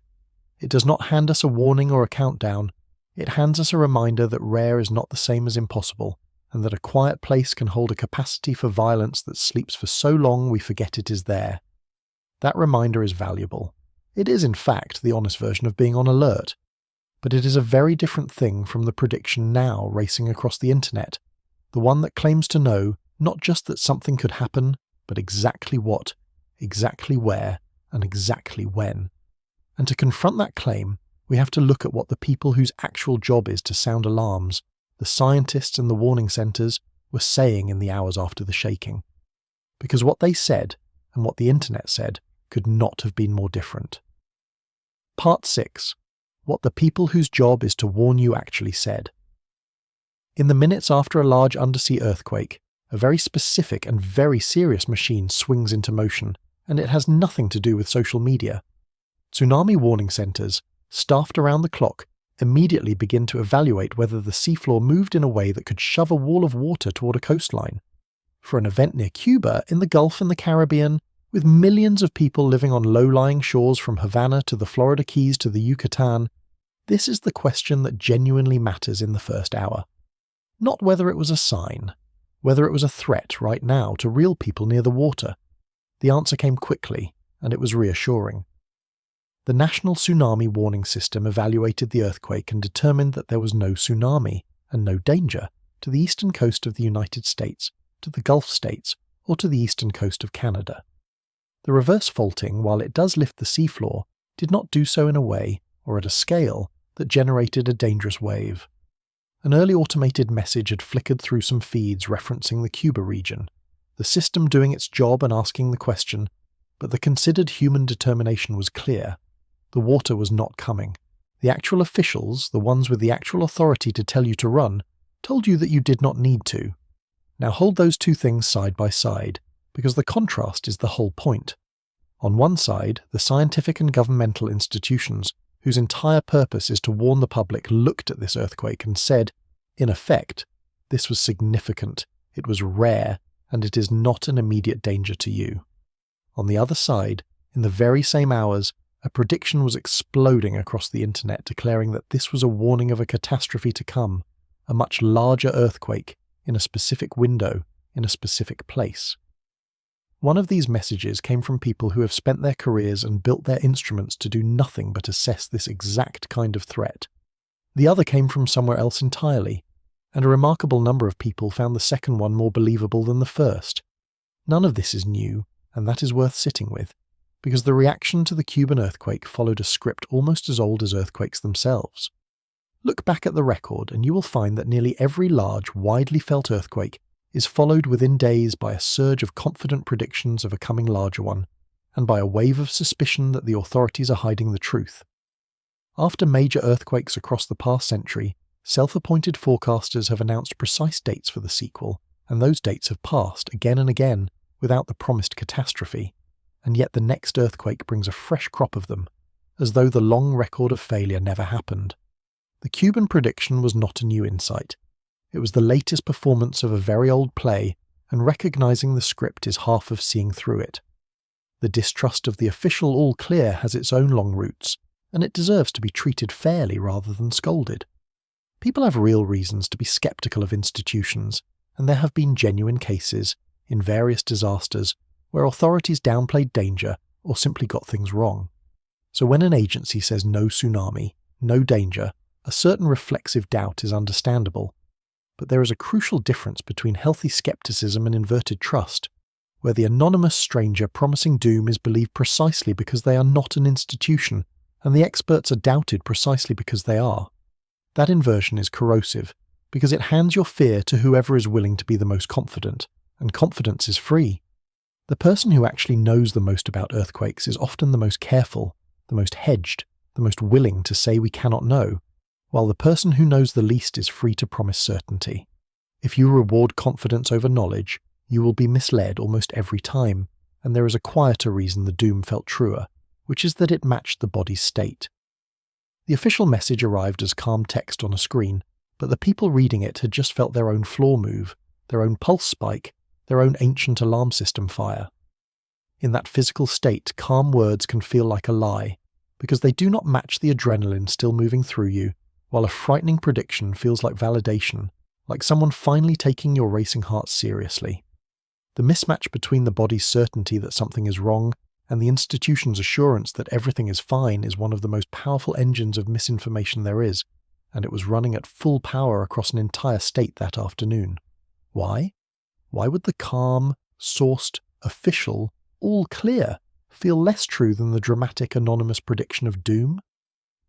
It does not hand us a warning or a countdown. It hands us a reminder that rare is not the same as impossible, and that a quiet place can hold a capacity for violence that sleeps for so long we forget it is there. That reminder is valuable. It is, in fact, the honest version of being on alert. But it is a very different thing from the prediction now racing across the internet, the one that claims to know not just that something could happen, but exactly what, exactly where, and exactly when. And to confront that claim, we have to look at what the people whose actual job is to sound alarms, the scientists and the warning centres, were saying in the hours after the shaking. Because what they said, and what the internet said, could not have been more different. Part 6. What the people whose job is to warn you actually said. In the minutes after a large undersea earthquake, a very specific and very serious machine swings into motion, and it has nothing to do with social media. Tsunami warning centres, staffed around the clock, immediately begin to evaluate whether the seafloor moved in a way that could shove a wall of water toward a coastline. For an event near Cuba, in the Gulf and the Caribbean, with millions of people living on low-lying shores from Havana to the Florida Keys to the Yucatan, this is the question that genuinely matters in the first hour. Not whether it was a sign, whether it was a threat right now to real people near the water. The answer came quickly, and it was reassuring. The National Tsunami Warning System evaluated the earthquake and determined that there was no tsunami and no danger to the eastern coast of the United States, to the Gulf states, or to the eastern coast of Canada. The reverse faulting, while it does lift the seafloor, did not do so in a way, or at a scale, that generated a dangerous wave. An early automated message had flickered through some feeds referencing the Cuba region, the system doing its job and asking the question, but the considered human determination was clear. The water was not coming. The actual officials, the ones with the actual authority to tell you to run, told you that you did not need to. Now hold those two things side by side, because the contrast is the whole point. On one side, the scientific and governmental institutions, whose entire purpose is to warn the public, looked at this earthquake and said, in effect, this was significant, it was rare, and it is not an immediate danger to you. On the other side, in the very same hours, a prediction was exploding across the internet declaring that this was a warning of a catastrophe to come, a much larger earthquake, in a specific window, in a specific place. One of these messages came from people who have spent their careers and built their instruments to do nothing but assess this exact kind of threat. The other came from somewhere else entirely, and a remarkable number of people found the second one more believable than the first. None of this is new, and that is worth sitting with, because the reaction to the Cuban earthquake followed a script almost as old as earthquakes themselves. Look back at the record and you will find that nearly every large, widely felt earthquake is followed within days by a surge of confident predictions of a coming larger one, and by a wave of suspicion that the authorities are hiding the truth. After major earthquakes across the past century, self-appointed forecasters have announced precise dates for the sequel, and those dates have passed again and again without the promised catastrophe, and yet the next earthquake brings a fresh crop of them, as though the long record of failure never happened. The Cuban prediction was not a new insight. It was the latest performance of a very old play, and recognizing the script is half of seeing through it. The distrust of the official all clear has its own long roots, and it deserves to be treated fairly rather than scolded. People have real reasons to be skeptical of institutions, and there have been genuine cases, in various disasters, where authorities downplayed danger or simply got things wrong. So when an agency says no tsunami, no danger, a certain reflexive doubt is understandable. But there is a crucial difference between healthy skepticism and inverted trust, where the anonymous stranger promising doom is believed precisely because they are not an institution, and the experts are doubted precisely because they are. That inversion is corrosive, because it hands your fear to whoever is willing to be the most confident, and confidence is free. The person who actually knows the most about earthquakes is often the most careful, the most hedged, the most willing to say we cannot know, while the person who knows the least is free to promise certainty. If you reward confidence over knowledge, you will be misled almost every time, and there is a quieter reason the doom felt truer, which is that it matched the body's state. The official message arrived as calm text on a screen, but the people reading it had just felt their own floor move, their own pulse spike, their own ancient alarm system fire. In that physical state, calm words can feel like a lie, because they do not match the adrenaline still moving through you, while a frightening prediction feels like validation, like someone finally taking your racing heart seriously. The mismatch between the body's certainty that something is wrong and the institution's assurance that everything is fine is one of the most powerful engines of misinformation there is, and it was running at full power across an entire state that afternoon. Why? Why would the calm, sourced, official, all clear feel less true than the dramatic anonymous prediction of doom?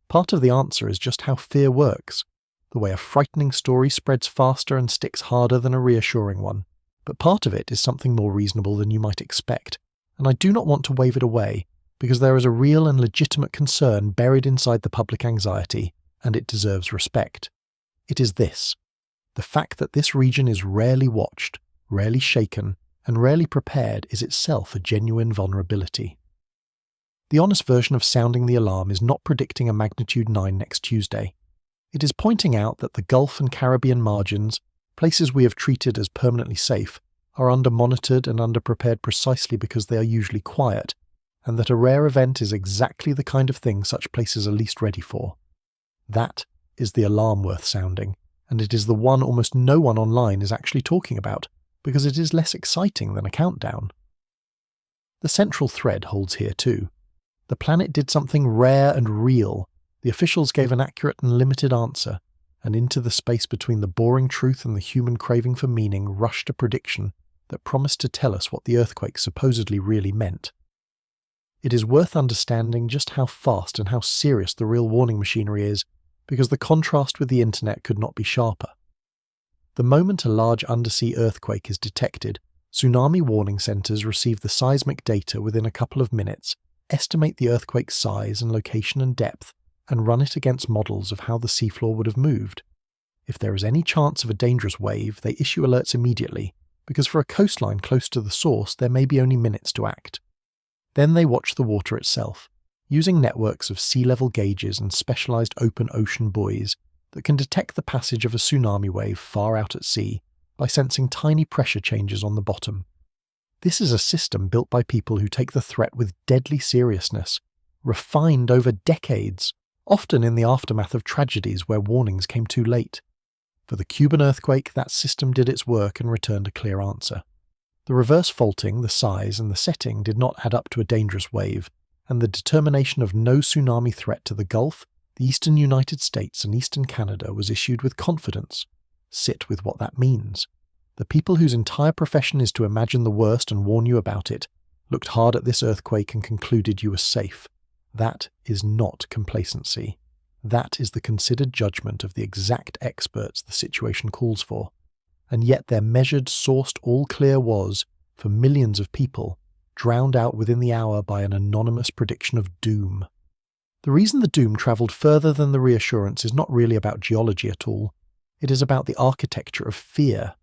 Part of the answer is just how fear works, the way a frightening story spreads faster and sticks harder than a reassuring one. But part of it is something more reasonable than you might expect, and I do not want to wave it away, because there is a real and legitimate concern buried inside the public anxiety, and it deserves respect. It is this: the fact that this region is rarely watched, rarely shaken, and rarely prepared is itself a genuine vulnerability. The honest version of sounding the alarm is not predicting a magnitude 9 next Tuesday. It is pointing out that the Gulf and Caribbean margins, places we have treated as permanently safe, are under-monitored and under-prepared precisely because they are usually quiet, and that a rare event is exactly the kind of thing such places are least ready for. That is the alarm worth sounding, and it is the one almost no one online is actually talking about, because it is less exciting than a countdown. The central thread holds here too. The planet did something rare and real. The officials gave an accurate and limited answer, and into the space between the boring truth and the human craving for meaning rushed a prediction that promised to tell us what the earthquake supposedly really meant. It is worth understanding just how fast and how serious the real warning machinery is, because the contrast with the internet could not be sharper. The moment a large undersea earthquake is detected, tsunami warning centers receive the seismic data within a couple of minutes, estimate the earthquake's size and location and depth, and run it against models of how the seafloor would have moved. If there is any chance of a dangerous wave, they issue alerts immediately, because for a coastline close to the source there may be only minutes to act. Then they watch the water itself, using networks of sea-level gauges and specialized open ocean buoys that can detect the passage of a tsunami wave far out at sea by sensing tiny pressure changes on the bottom. This is a system built by people who take the threat with deadly seriousness, refined over decades, often in the aftermath of tragedies where warnings came too late. For the Cuban earthquake, that system did its work and returned a clear answer. The reverse faulting, the size, and the setting did not add up to a dangerous wave, and the determination of no tsunami threat to the Gulf, the eastern United States, and eastern Canada was issued with confidence. Sit with what that means. The people whose entire profession is to imagine the worst and warn you about it looked hard at this earthquake and concluded you were safe. That is not complacency. That is the considered judgment of the exact experts the situation calls for. And yet their measured, sourced all-clear was, for millions of people, drowned out within the hour by an anonymous prediction of doom. The reason the doom travelled further than the reassurance is not really about geology at all. It is about the architecture of fear.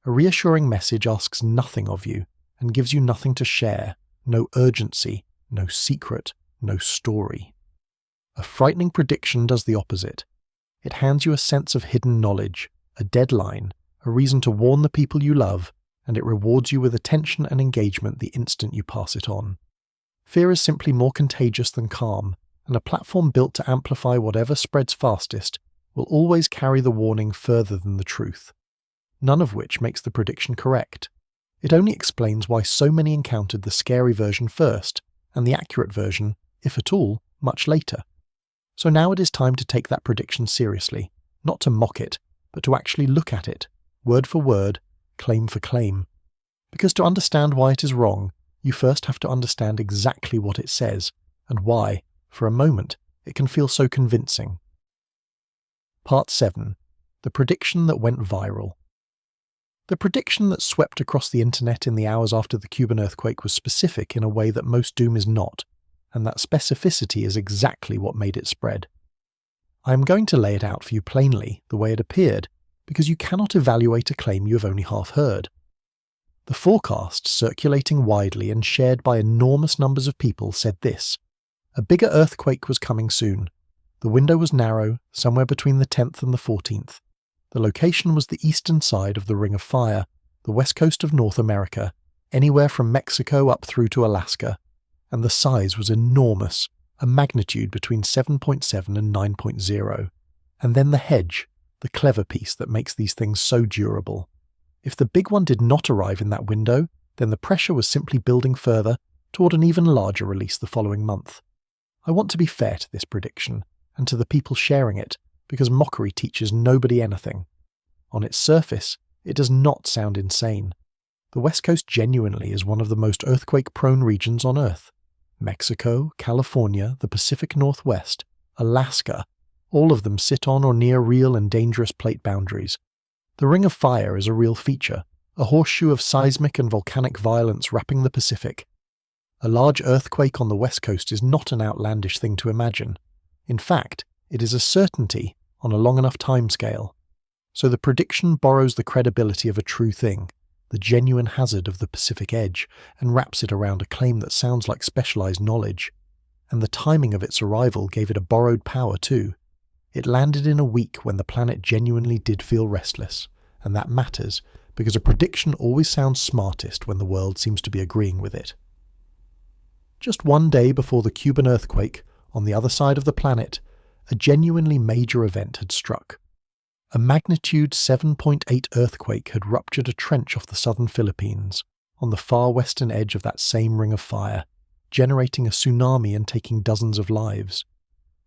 A reassuring message asks nothing of you and gives you nothing to share, no urgency, no secret, no story. A frightening prediction does the opposite. It hands you a sense of hidden knowledge, a deadline, a reason to warn the people you love, and it rewards you with attention and engagement the instant you pass it on. Fear is simply more contagious than calm, and a platform built to amplify whatever spreads fastest will always carry the warning further than the truth. None of which makes the prediction correct. It only explains why so many encountered the scary version first, and the accurate version, if at all, much later. So now it is time to take that prediction seriously, not to mock it, but to actually look at it, word for word, claim for claim. Because to understand why it is wrong, you first have to understand exactly what it says, and why, for a moment, it can feel so convincing. Part 7. The prediction that went viral. The prediction that swept across the internet in the hours after the Cuban earthquake was specific in a way that most doom is not, and that specificity is exactly what made it spread. I am going to lay it out for you plainly, the way it appeared, because you cannot evaluate a claim you have only half heard. The forecast, circulating widely and shared by enormous numbers of people, said this: a bigger earthquake was coming soon. The window was narrow, somewhere between the 10th and the 14th. The location was the eastern side of the Ring of Fire, the west coast of North America, anywhere from Mexico up through to Alaska, and the size was enormous, a magnitude between 7.7 and 9.0. And then the hedge, the clever piece that makes these things so durable. If the big one did not arrive in that window, then the pressure was simply building further toward an even larger release the following month. I want to be fair to this prediction, and to the people sharing it, because mockery teaches nobody anything. On its surface, it does not sound insane. The West Coast genuinely is one of the most earthquake-prone regions on Earth. Mexico, California, the Pacific Northwest, Alaska, all of them sit on or near real and dangerous plate boundaries. The Ring of Fire is a real feature, a horseshoe of seismic and volcanic violence wrapping the Pacific. A large earthquake on the West Coast is not an outlandish thing to imagine. In fact, it is a certainty on a long enough timescale. So the prediction borrows the credibility of a true thing, the genuine hazard of the Pacific Edge, and wraps it around a claim that sounds like specialized knowledge. And the timing of its arrival gave it a borrowed power too. It landed in a week when the planet genuinely did feel restless, and that matters because a prediction always sounds smartest when the world seems to be agreeing with it. Just one day before the Cuban earthquake, on the other side of the planet, a genuinely major event had struck. A magnitude 7.8 earthquake had ruptured a trench off the southern Philippines, on the far western edge of that same Ring of Fire, generating a tsunami and taking dozens of lives.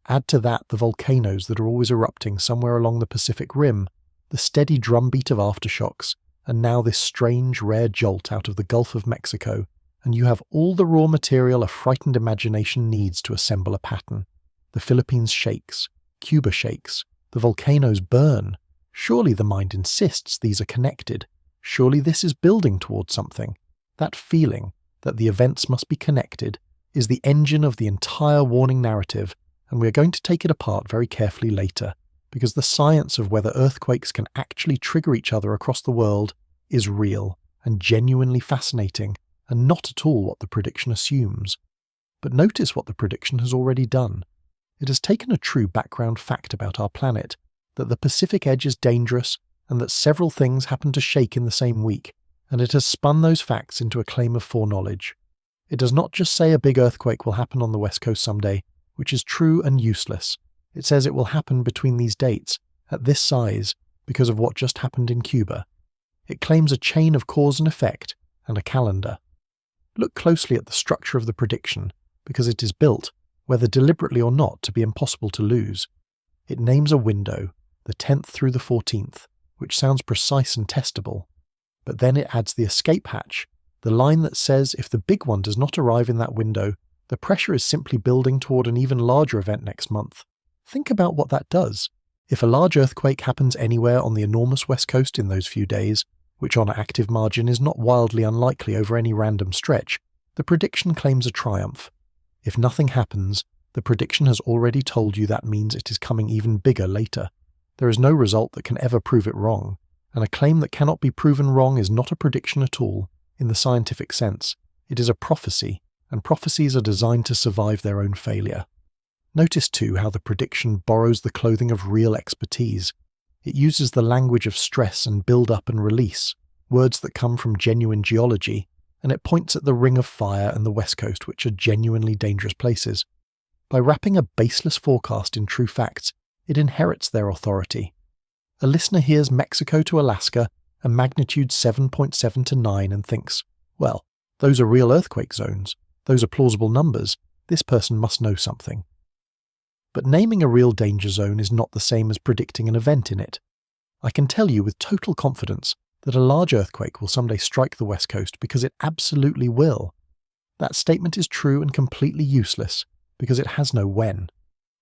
Add to that the volcanoes that are always erupting somewhere along the Pacific Rim, the steady drumbeat of aftershocks, and now this strange, rare jolt out of the Gulf of Mexico, and you have all the raw material a frightened imagination needs to assemble a pattern. The Philippines shakes, Cuba shakes, the volcanoes burn. Surely the mind insists these are connected. Surely this is building towards something. That feeling that the events must be connected is the engine of the entire warning narrative, and we are going to take it apart very carefully later, because the science of whether earthquakes can actually trigger each other across the world is real and genuinely fascinating, and not at all what the prediction assumes. But notice what the prediction has already done. It has taken a true background fact about our planet, that the Pacific Edge is dangerous and that several things happen to shake in the same week, and it has spun those facts into a claim of foreknowledge. It does not just say a big earthquake will happen on the West Coast someday, which is true and useless. It says it will happen between these dates, at this size, because of what just happened in Cuba. It claims a chain of cause and effect, and a calendar. Look closely at the structure of the prediction, because it is built, whether deliberately or not, to be impossible to lose. It names a window, the 10th through the 14th, which sounds precise and testable. But then it adds the escape hatch, the line that says if the big one does not arrive in that window, the pressure is simply building toward an even larger event next month. Think about what that does. If a large earthquake happens anywhere on the enormous West Coast in those few days, which on an active margin is not wildly unlikely over any random stretch, the prediction claims a triumph. If nothing happens, the prediction has already told you that means it is coming even bigger later. There is no result that can ever prove it wrong, and a claim that cannot be proven wrong is not a prediction at all, in the scientific sense. It is a prophecy, and prophecies are designed to survive their own failure. Notice too how the prediction borrows the clothing of real expertise. It uses the language of stress and build-up and release, words that come from genuine geology, and it points at the Ring of Fire and the West Coast, which are genuinely dangerous places. By wrapping a baseless forecast in true facts, it inherits their authority. A listener hears Mexico to Alaska, a magnitude 7.7 to 9, and thinks, well, those are real earthquake zones. Those are plausible numbers. This person must know something. But naming a real danger zone is not the same as predicting an event in it. I can tell you with total confidence that a large earthquake will someday strike the West Coast because it absolutely will. That statement is true and completely useless because it has no when.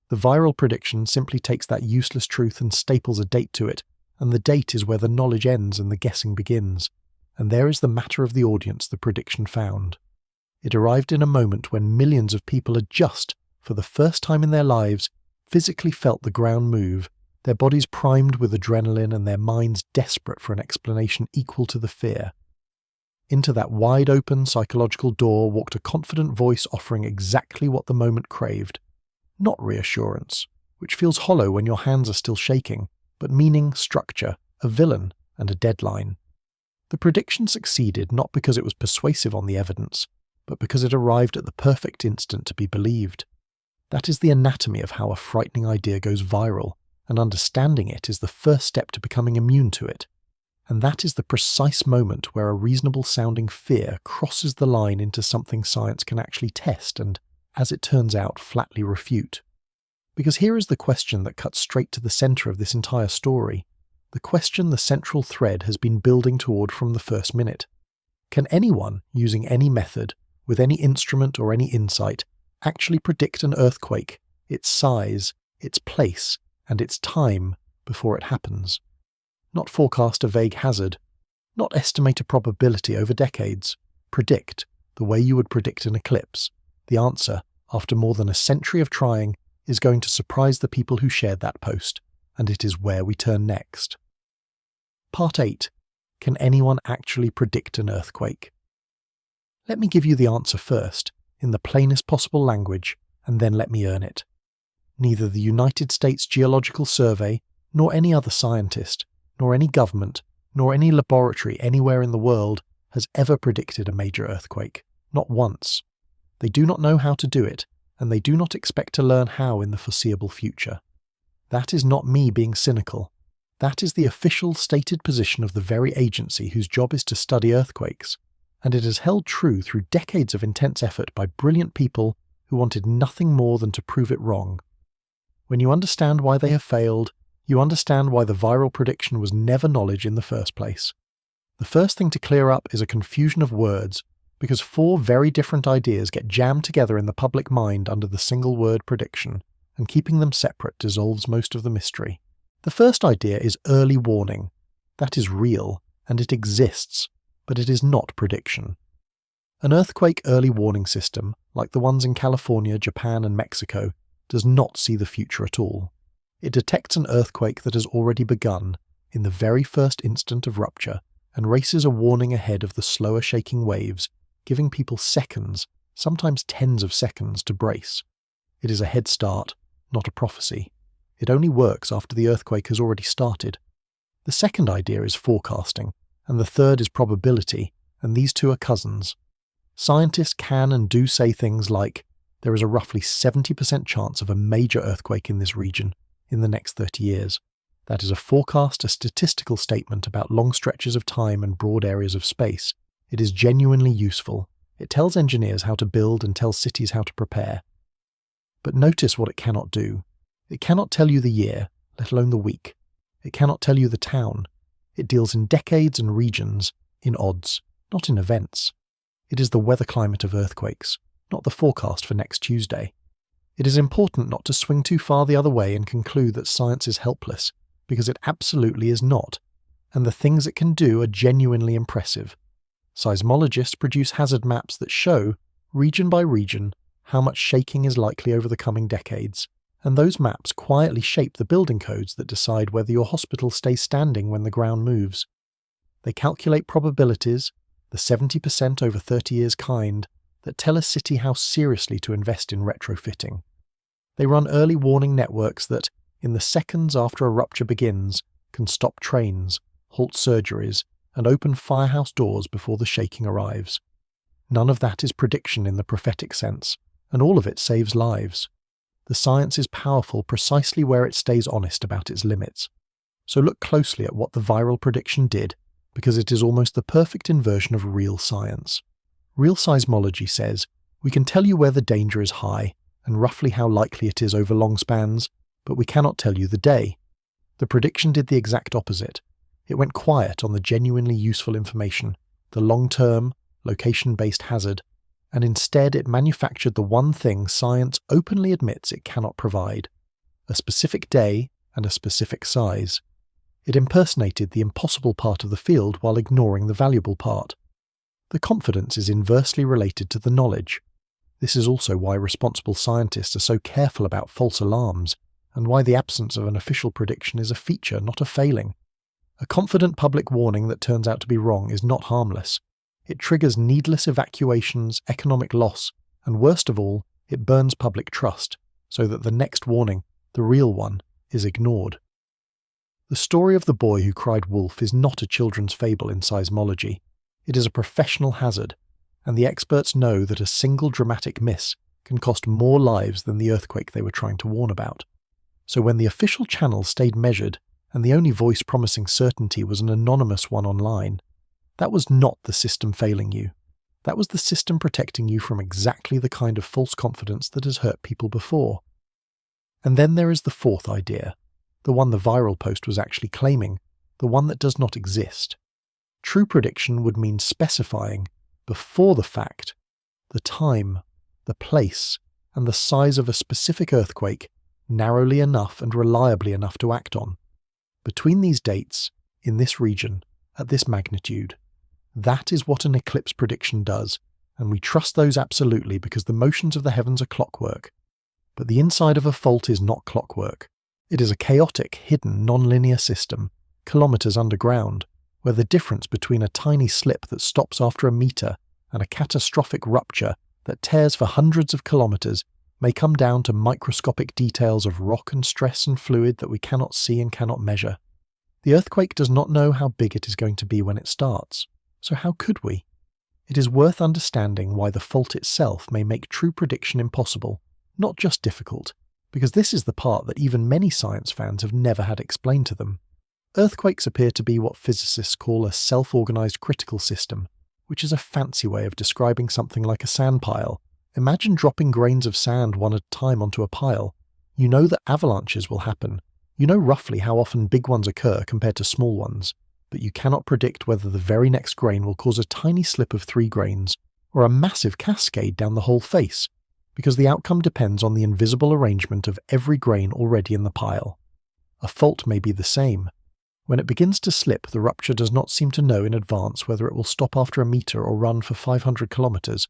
The viral prediction simply takes that useless truth and staples a date to it, and the date is where the knowledge ends and the guessing begins. And there is the matter of the audience the prediction found. It arrived in a moment when millions of people had just, for the first time in their lives, physically felt the ground move, their bodies primed with adrenaline and their minds desperate for an explanation equal to the fear. Into that wide-open psychological door walked a confident voice offering exactly what the moment craved. Not reassurance, which feels hollow when your hands are still shaking, but meaning, structure, a villain, and a deadline. The prediction succeeded not because it was persuasive on the evidence, but because it arrived at the perfect instant to be believed. That is the anatomy of how a frightening idea goes viral, and understanding it is the first step to becoming immune to it. And that is the precise moment where a reasonable-sounding fear crosses the line into something science can actually test and, as it turns out, flatly refute. Because here is the question that cuts straight to the centre of this entire story, the question the central thread has been building toward from the first minute. Can anyone, using any method, with any instrument or any insight, actually predict an earthquake, its size, its place, and its time before it happens? Not forecast a vague hazard, not estimate a probability over decades, predict, the way you would predict an eclipse. The answer, after more than a century of trying, is going to surprise the people who shared that post, and it is where we turn next. Part 8. Can anyone actually predict an earthquake? Let me give you the answer first, in the plainest possible language, and then let me earn it. Neither the United States Geological Survey, nor any other scientist, nor any government, nor any laboratory anywhere in the world has ever predicted a major earthquake. Not once. They do not know how to do it, and they do not expect to learn how in the foreseeable future. That is not me being cynical. That is the official stated position of the very agency whose job is to study earthquakes, and it has held true through decades of intense effort by brilliant people who wanted nothing more than to prove it wrong. When you understand why they have failed, you understand why the viral prediction was never knowledge in the first place. The first thing to clear up is a confusion of words, because 4 very different ideas get jammed together in the public mind under the single word prediction, and keeping them separate dissolves most of the mystery. The first idea is early warning. That is real, and it exists, but it is not prediction. An earthquake early warning system, like the ones in California, Japan, and Mexico, does not see the future at all. It detects an earthquake that has already begun, in the very first instant of rupture, and races a warning ahead of the slower shaking waves, giving people seconds, sometimes tens of seconds, to brace. It is a head start, not a prophecy. It only works after the earthquake has already started. The second idea is forecasting, and the third is probability, and these two are cousins. Scientists can and do say things like, there is a roughly 70% chance of a major earthquake in this region in the next 30 years. That is a forecast, a statistical statement about long stretches of time and broad areas of space. It is genuinely useful. It tells engineers how to build and tells cities how to prepare. But notice what it cannot do. It cannot tell you the year, let alone the week. It cannot tell you the town. It deals in decades and regions, in odds, not in events. It is the weather climate of earthquakes, not the forecast for next Tuesday. It is important not to swing too far the other way and conclude that science is helpless, because it absolutely is not, and the things it can do are genuinely impressive. Seismologists produce hazard maps that show, region by region, how much shaking is likely over the coming decades, and those maps quietly shape the building codes that decide whether your hospital stays standing when the ground moves. They calculate probabilities, the 70% over 30 years kind, that tell a city how seriously to invest in retrofitting. They run early warning networks that, in the seconds after a rupture begins, can stop trains, halt surgeries, and open firehouse doors before the shaking arrives. None of that is prediction in the prophetic sense, and all of it saves lives. The science is powerful precisely where it stays honest about its limits. So look closely at what the viral prediction did, because it is almost the perfect inversion of real science. Real seismology says, we can tell you where the danger is high, and roughly how likely it is over long spans, but we cannot tell you the day. The prediction did the exact opposite. It went quiet on the genuinely useful information, the long-term, location-based hazard, and instead it manufactured the one thing science openly admits it cannot provide: a specific day and a specific size. It impersonated the impossible part of the field while ignoring the valuable part. The confidence is inversely related to the knowledge. This is also why responsible scientists are so careful about false alarms, and why the absence of an official prediction is a feature, not a failing. A confident public warning that turns out to be wrong is not harmless. It triggers needless evacuations, economic loss, and worst of all, it burns public trust, so that the next warning, the real one, is ignored. The story of the boy who cried wolf is not a children's fable in seismology. It is a professional hazard, and the experts know that a single dramatic miss can cost more lives than the earthquake they were trying to warn about. So when the official channel stayed measured, and the only voice promising certainty was an anonymous one online, that was not the system failing you. That was the system protecting you from exactly the kind of false confidence that has hurt people before. And then there is the fourth idea, the one the viral post was actually claiming, the one that does not exist. True prediction would mean specifying, before the fact, the time, the place, and the size of a specific earthquake narrowly enough and reliably enough to act on. Between these dates, in this region, at this magnitude. That is what an eclipse prediction does, and we trust those absolutely because the motions of the heavens are clockwork. But the inside of a fault is not clockwork. It is a chaotic, hidden, non-linear system, kilometers underground, where the difference between a tiny slip that stops after a meter and a catastrophic rupture that tears for hundreds of kilometers may come down to microscopic details of rock and stress and fluid that we cannot see and cannot measure. The earthquake does not know how big it is going to be when it starts. So how could we? It is worth understanding why the fault itself may make true prediction impossible, not just difficult, because this is the part that even many science fans have never had explained to them. Earthquakes appear to be what physicists call a self-organized critical system, which is a fancy way of describing something like a sand pile. Imagine dropping grains of sand one at a time onto a pile. You know that avalanches will happen. You know roughly how often big ones occur compared to small ones. But you cannot predict whether the very next grain will cause a tiny slip of 3 grains, or a massive cascade down the whole face, because the outcome depends on the invisible arrangement of every grain already in the pile. A fault may be the same. When it begins to slip, the rupture does not seem to know in advance whether it will stop after a meter or run for 500 kilometers.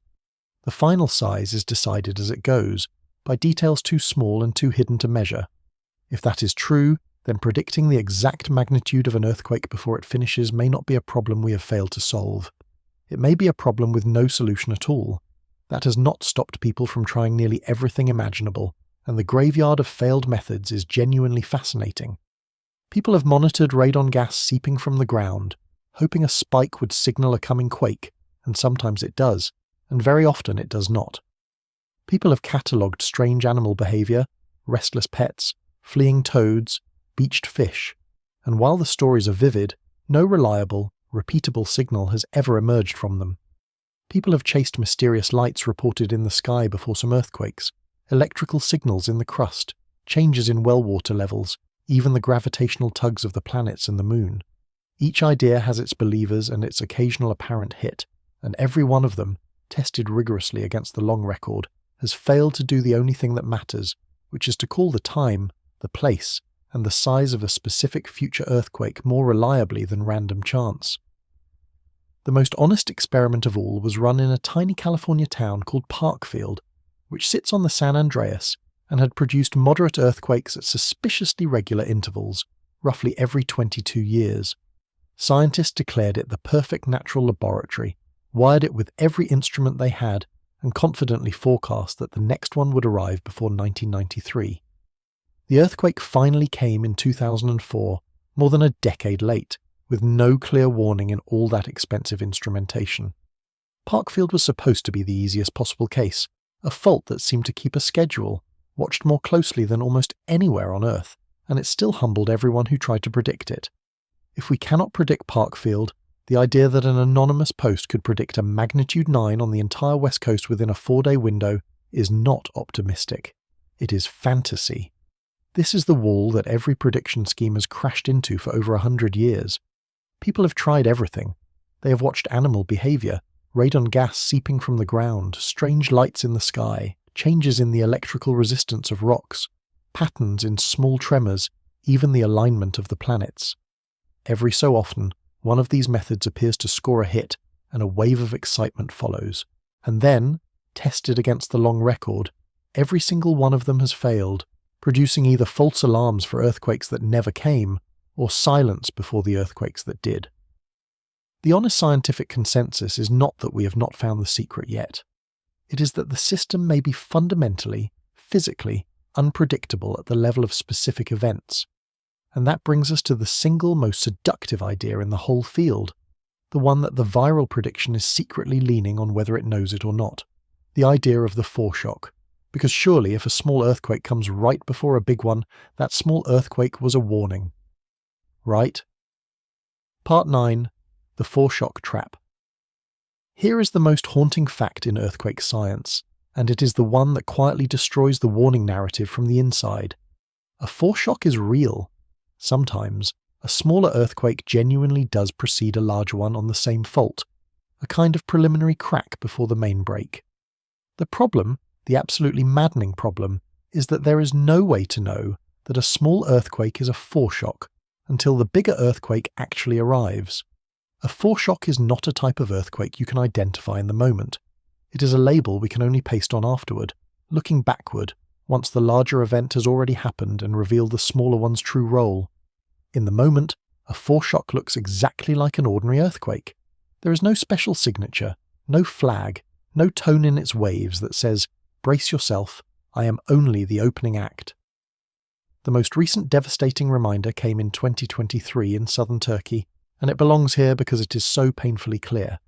The final size is decided as it goes, by details too small and too hidden to measure. If that is true, then predicting the exact magnitude of an earthquake before it finishes may not be a problem we have failed to solve. It may be a problem with no solution at all. That has not stopped people from trying nearly everything imaginable, and the graveyard of failed methods is genuinely fascinating. People have monitored radon gas seeping from the ground, hoping a spike would signal a coming quake, and sometimes it does, and very often it does not. People have catalogued strange animal behavior, restless pets, fleeing toads, beached fish, and while the stories are vivid, no reliable, repeatable signal has ever emerged from them. People have chased mysterious lights reported in the sky before some earthquakes, electrical signals in the crust, changes in well water levels, even the gravitational tugs of the planets and the moon. Each idea has its believers and its occasional apparent hit, and every one of them, tested rigorously against the long record, has failed to do the only thing that matters, which is to call the time, the place, and the size of a specific future earthquake more reliably than random chance. The most honest experiment of all was run in a tiny California town called Parkfield, which sits on the San Andreas and had produced moderate earthquakes at suspiciously regular intervals, roughly every 22 years. Scientists declared it the perfect natural laboratory, wired it with every instrument they had, and confidently forecast that the next one would arrive before 1993. The earthquake finally came in 2004, more than a decade late, with no clear warning in all that expensive instrumentation. Parkfield was supposed to be the easiest possible case, a fault that seemed to keep a schedule, watched more closely than almost anywhere on Earth, and it still humbled everyone who tried to predict it. If we cannot predict Parkfield, the idea that an anonymous post could predict a magnitude 9 on the entire West Coast within a 4-day window is not optimistic. It is fantasy. This is the wall that every prediction scheme has crashed into for over 100 years. People have tried everything. They have watched animal behavior, radon gas seeping from the ground, strange lights in the sky, changes in the electrical resistance of rocks, patterns in small tremors, even the alignment of the planets. Every so often, one of these methods appears to score a hit, and a wave of excitement follows. And then, tested against the long record, every single one of them has failed, producing either false alarms for earthquakes that never came, or silence before the earthquakes that did. The honest scientific consensus is not that we have not found the secret yet. It is that the system may be fundamentally, physically, unpredictable at the level of specific events. And that brings us to the single most seductive idea in the whole field, the one that the viral prediction is secretly leaning on whether it knows it or not, the idea of the foreshock. Because surely if a small earthquake comes right before a big one, that small earthquake was a warning. Right? Part 9. The foreshock trap. Here is the most haunting fact in earthquake science, and it is the one that quietly destroys the warning narrative from the inside. A foreshock is real. Sometimes, a smaller earthquake genuinely does precede a larger one on the same fault, a kind of preliminary crack before the main break. The problem, the absolutely maddening problem, is that there is no way to know that a small earthquake is a foreshock until the bigger earthquake actually arrives. A foreshock is not a type of earthquake you can identify in the moment. It is a label we can only paste on afterward, looking backward, once the larger event has already happened and revealed the smaller one's true role. In the moment, a foreshock looks exactly like an ordinary earthquake. There is no special signature, no flag, no tone in its waves that says, "Brace yourself, I am only the opening act." The most recent devastating reminder came in 2023 in southern Turkey, and it belongs here because it is so painfully clear.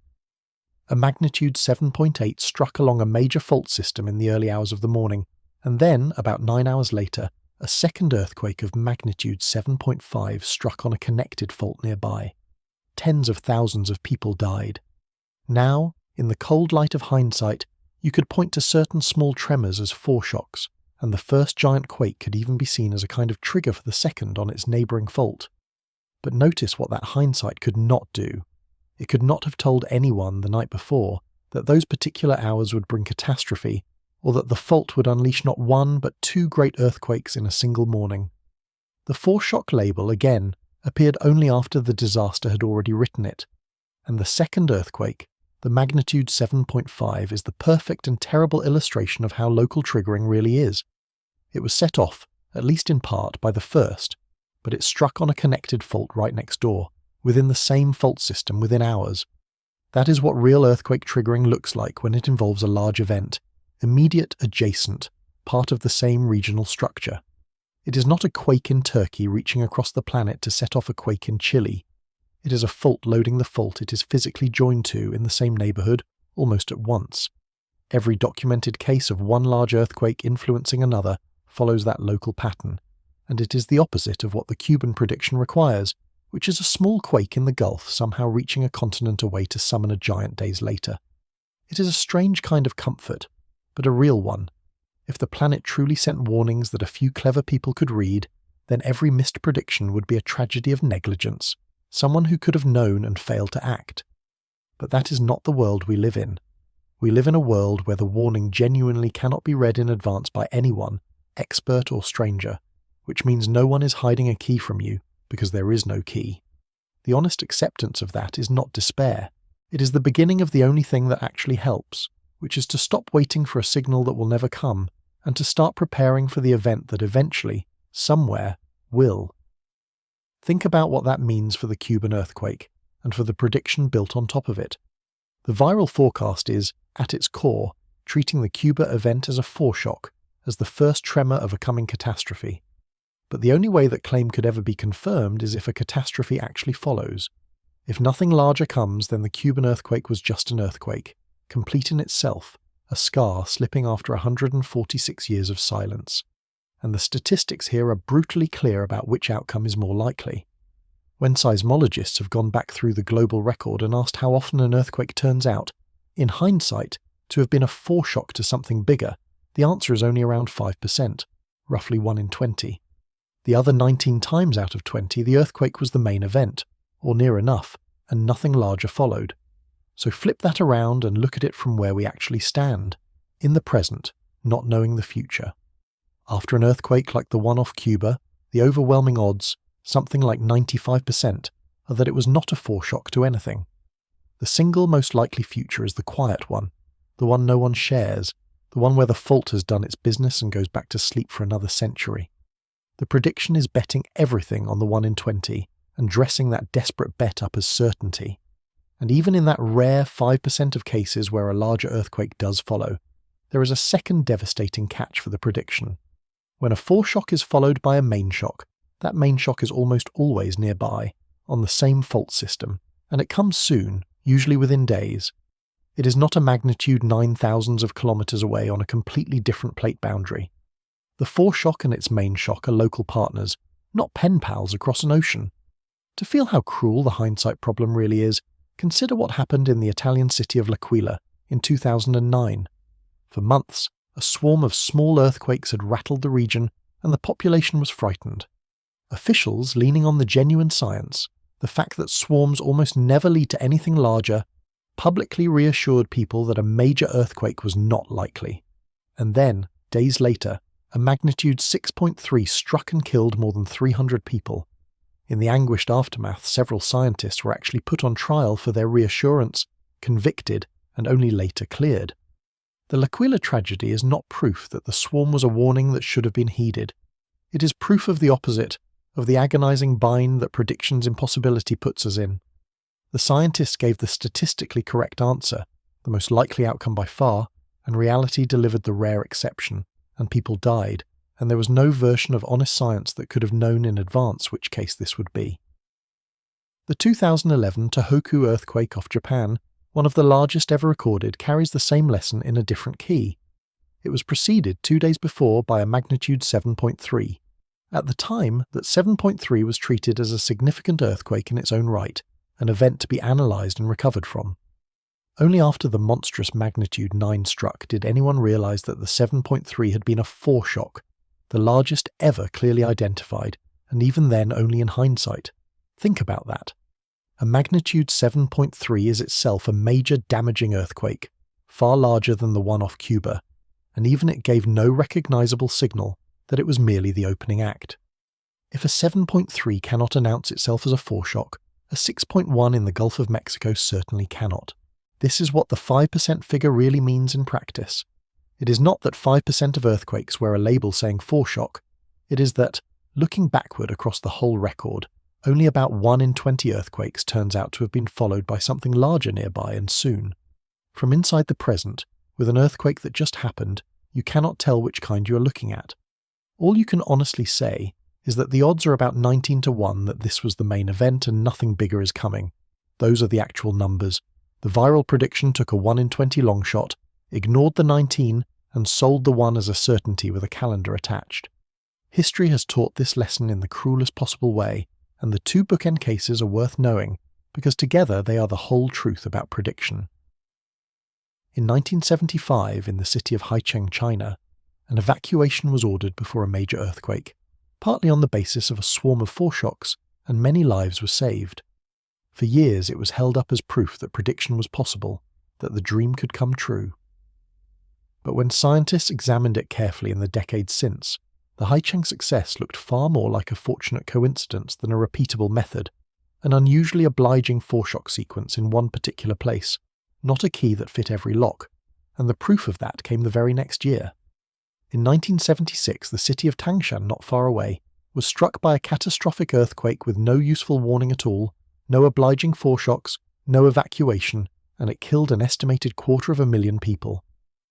A magnitude 7.8 struck along a major fault system in the early hours of the morning, and then, about 9 hours later, a second earthquake of magnitude 7.5 struck on a connected fault nearby. Tens of thousands of people died. Now, in the cold light of hindsight, you could point to certain small tremors as foreshocks, and the first giant quake could even be seen as a kind of trigger for the second on its neighbouring fault. But notice what that hindsight could not do. It could not have told anyone the night before that those particular hours would bring catastrophe, or that the fault would unleash not one but two great earthquakes in a single morning. The foreshock label, again, appeared only after the disaster had already written it, and the second earthquake, the magnitude 7.5, is the perfect and terrible illustration of how local triggering really is. It was set off, at least in part, by the first, but it struck on a connected fault right next door, within the same fault system within hours. That is what real earthquake triggering looks like when it involves a large event, immediate, adjacent, part of the same regional structure. It is not a quake in Turkey reaching across the planet to set off a quake in Chile. It is a fault loading the fault it is physically joined to in the same neighbourhood, almost at once. Every documented case of one large earthquake influencing another follows that local pattern, and it is the opposite of what the Cuban prediction requires, which is a small quake in the Gulf somehow reaching a continent away to summon a giant days later. It is a strange kind of comfort, but a real one. If the planet truly sent warnings that a few clever people could read, then every missed prediction would be a tragedy of negligence, someone who could have known and failed to act. But that is not the world we live in. We live in a world where the warning genuinely cannot be read in advance by anyone, expert or stranger, which means no one is hiding a key from you, because there is no key. The honest acceptance of that is not despair. It is the beginning of the only thing that actually helps, which is to stop waiting for a signal that will never come, and to start preparing for the event that eventually, somewhere, will. Think about what that means for the Cuban earthquake, and for the prediction built on top of it. The viral forecast is, at its core, treating the Cuba event as a foreshock, as the first tremor of a coming catastrophe. But the only way that claim could ever be confirmed is if a catastrophe actually follows. If nothing larger comes, then the Cuban earthquake was just an earthquake, complete in itself, a scar slipping after 146 years of silence. And the statistics here are brutally clear about which outcome is more likely. When seismologists have gone back through the global record and asked how often an earthquake turns out, in hindsight, to have been a foreshock to something bigger, the answer is only around 5%, roughly 1 in 20. The other 19 times out of 20, the earthquake was the main event, or near enough, and nothing larger followed. So flip that around and look at it from where we actually stand, in the present, not knowing the future. After an earthquake like the one off Cuba, the overwhelming odds, something like 95%, are that it was not a foreshock to anything. The single most likely future is the quiet one, the one no one shares, the one where the fault has done its business and goes back to sleep for another century. The prediction is betting everything on the 1 in 20 and dressing that desperate bet up as certainty. And even in that rare 5% of cases where a larger earthquake does follow, there is a second devastating catch for the prediction. When a foreshock is followed by a main shock, that main shock is almost always nearby, on the same fault system, and it comes soon, usually within days. It is not a magnitude 9,000s of kilometers away on a completely different plate boundary. The foreshock and its main shock are local partners, not pen pals across an ocean. To feel how cruel the hindsight problem really is, consider what happened in the Italian city of L'Aquila in 2009. For months, a swarm of small earthquakes had rattled the region and the population was frightened. Officials, leaning on the genuine science, the fact that swarms almost never lead to anything larger, publicly reassured people that a major earthquake was not likely. And then, days later, a magnitude 6.3 struck and killed more than 300 people. In the anguished aftermath, several scientists were actually put on trial for their reassurance, convicted, and only later cleared. The L'Aquila tragedy is not proof that the swarm was a warning that should have been heeded. It is proof of the opposite, of the agonizing bind that prediction's impossibility puts us in. The scientists gave the statistically correct answer, the most likely outcome by far, and reality delivered the rare exception, and people died, and there was no version of honest science that could have known in advance which case this would be. The 2011 Tohoku earthquake off Japan, one of the largest ever recorded, carries the same lesson in a different key. It was preceded 2 days before by a magnitude 7.3. At the time, that 7.3 was treated as a significant earthquake in its own right, an event to be analysed and recovered from. Only after the monstrous magnitude 9 struck did anyone realise that the 7.3 had been a foreshock, the largest ever clearly identified, and even then only in hindsight. Think about that. A magnitude 7.3 is itself a major damaging earthquake, far larger than the one off Cuba, and even it gave no recognisable signal that it was merely the opening act. If a 7.3 cannot announce itself as a foreshock, a 6.1 in the Gulf of Mexico certainly cannot. This is what the 5% figure really means in practice. It is not that 5% of earthquakes wear a label saying foreshock. It is that, looking backward across the whole record, only about 1 in 20 earthquakes turns out to have been followed by something larger nearby and soon. From inside the present, with an earthquake that just happened, you cannot tell which kind you are looking at. All you can honestly say is that the odds are about 19 to 1 that this was the main event and nothing bigger is coming. Those are the actual numbers. The viral prediction took a 1 in 20 long shot, ignored the 19, and sold the 1 as a certainty with a calendar attached. History has taught this lesson in the cruelest possible way, and the 2 bookend cases are worth knowing, because together they are the whole truth about prediction. In 1975, in the city of Haicheng, China, an evacuation was ordered before a major earthquake, partly on the basis of a swarm of foreshocks, and many lives were saved. For years it was held up as proof that prediction was possible, that the dream could come true. But when scientists examined it carefully in the decades since, the Haicheng success looked far more like a fortunate coincidence than a repeatable method, an unusually obliging foreshock sequence in one particular place, not a key that fit every lock, and the proof of that came the very next year. In 1976, the city of Tangshan, not far away, was struck by a catastrophic earthquake with no useful warning at all, no obliging foreshocks, no evacuation, and it killed an estimated 250,000 people.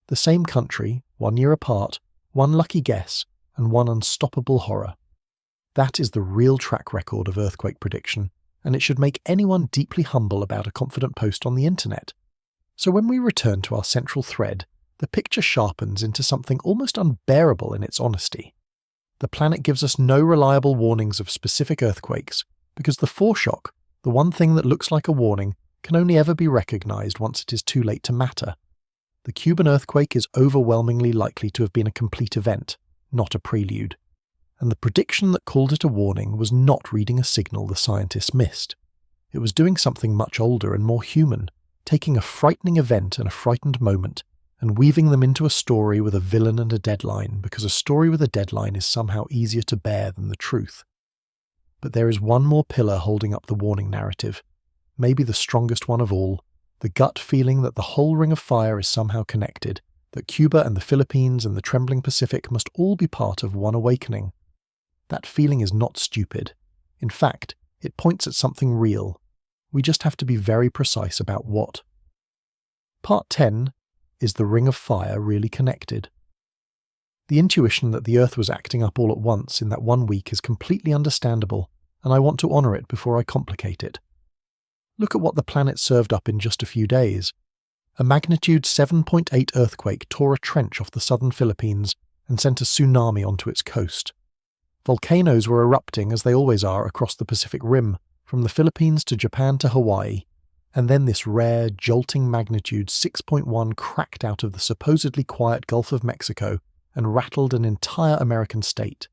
The same country, 1 year apart, one lucky guess, and one unstoppable horror. That is the real track record of earthquake prediction, and it should make anyone deeply humble about a confident post on the internet. So when we return to our central thread, the picture sharpens into something almost unbearable in its honesty. The planet gives us no reliable warnings of specific earthquakes, because the foreshock, the one thing that looks like a warning, can only ever be recognized once it is too late to matter. The Cuban earthquake is overwhelmingly likely to have been a complete event, not a prelude. And the prediction that called it a warning was not reading a signal the scientists missed. It was doing something much older and more human, taking a frightening event and a frightened moment, and weaving them into a story with a villain and a deadline, because a story with a deadline is somehow easier to bear than the truth. But there is one more pillar holding up the warning narrative, maybe the strongest one of all, the gut feeling that the whole ring of fire is somehow connected, that Cuba and the Philippines and the trembling Pacific must all be part of one awakening. That feeling is not stupid. In fact, it points at something real. We just have to be very precise about what. Part 10. Is the ring of fire really connected? The intuition that the Earth was acting up all at once in that 1 week is completely understandable, and I want to honour it before I complicate it. Look at what the planet served up in just a few days. A magnitude 7.8 earthquake tore a trench off the southern Philippines and sent a tsunami onto its coast. Volcanoes were erupting as they always are across the Pacific Rim, from the Philippines to Japan to Hawaii, and then this rare, jolting magnitude 6.1 cracked out of the supposedly quiet Gulf of Mexico and rattled an entire American state.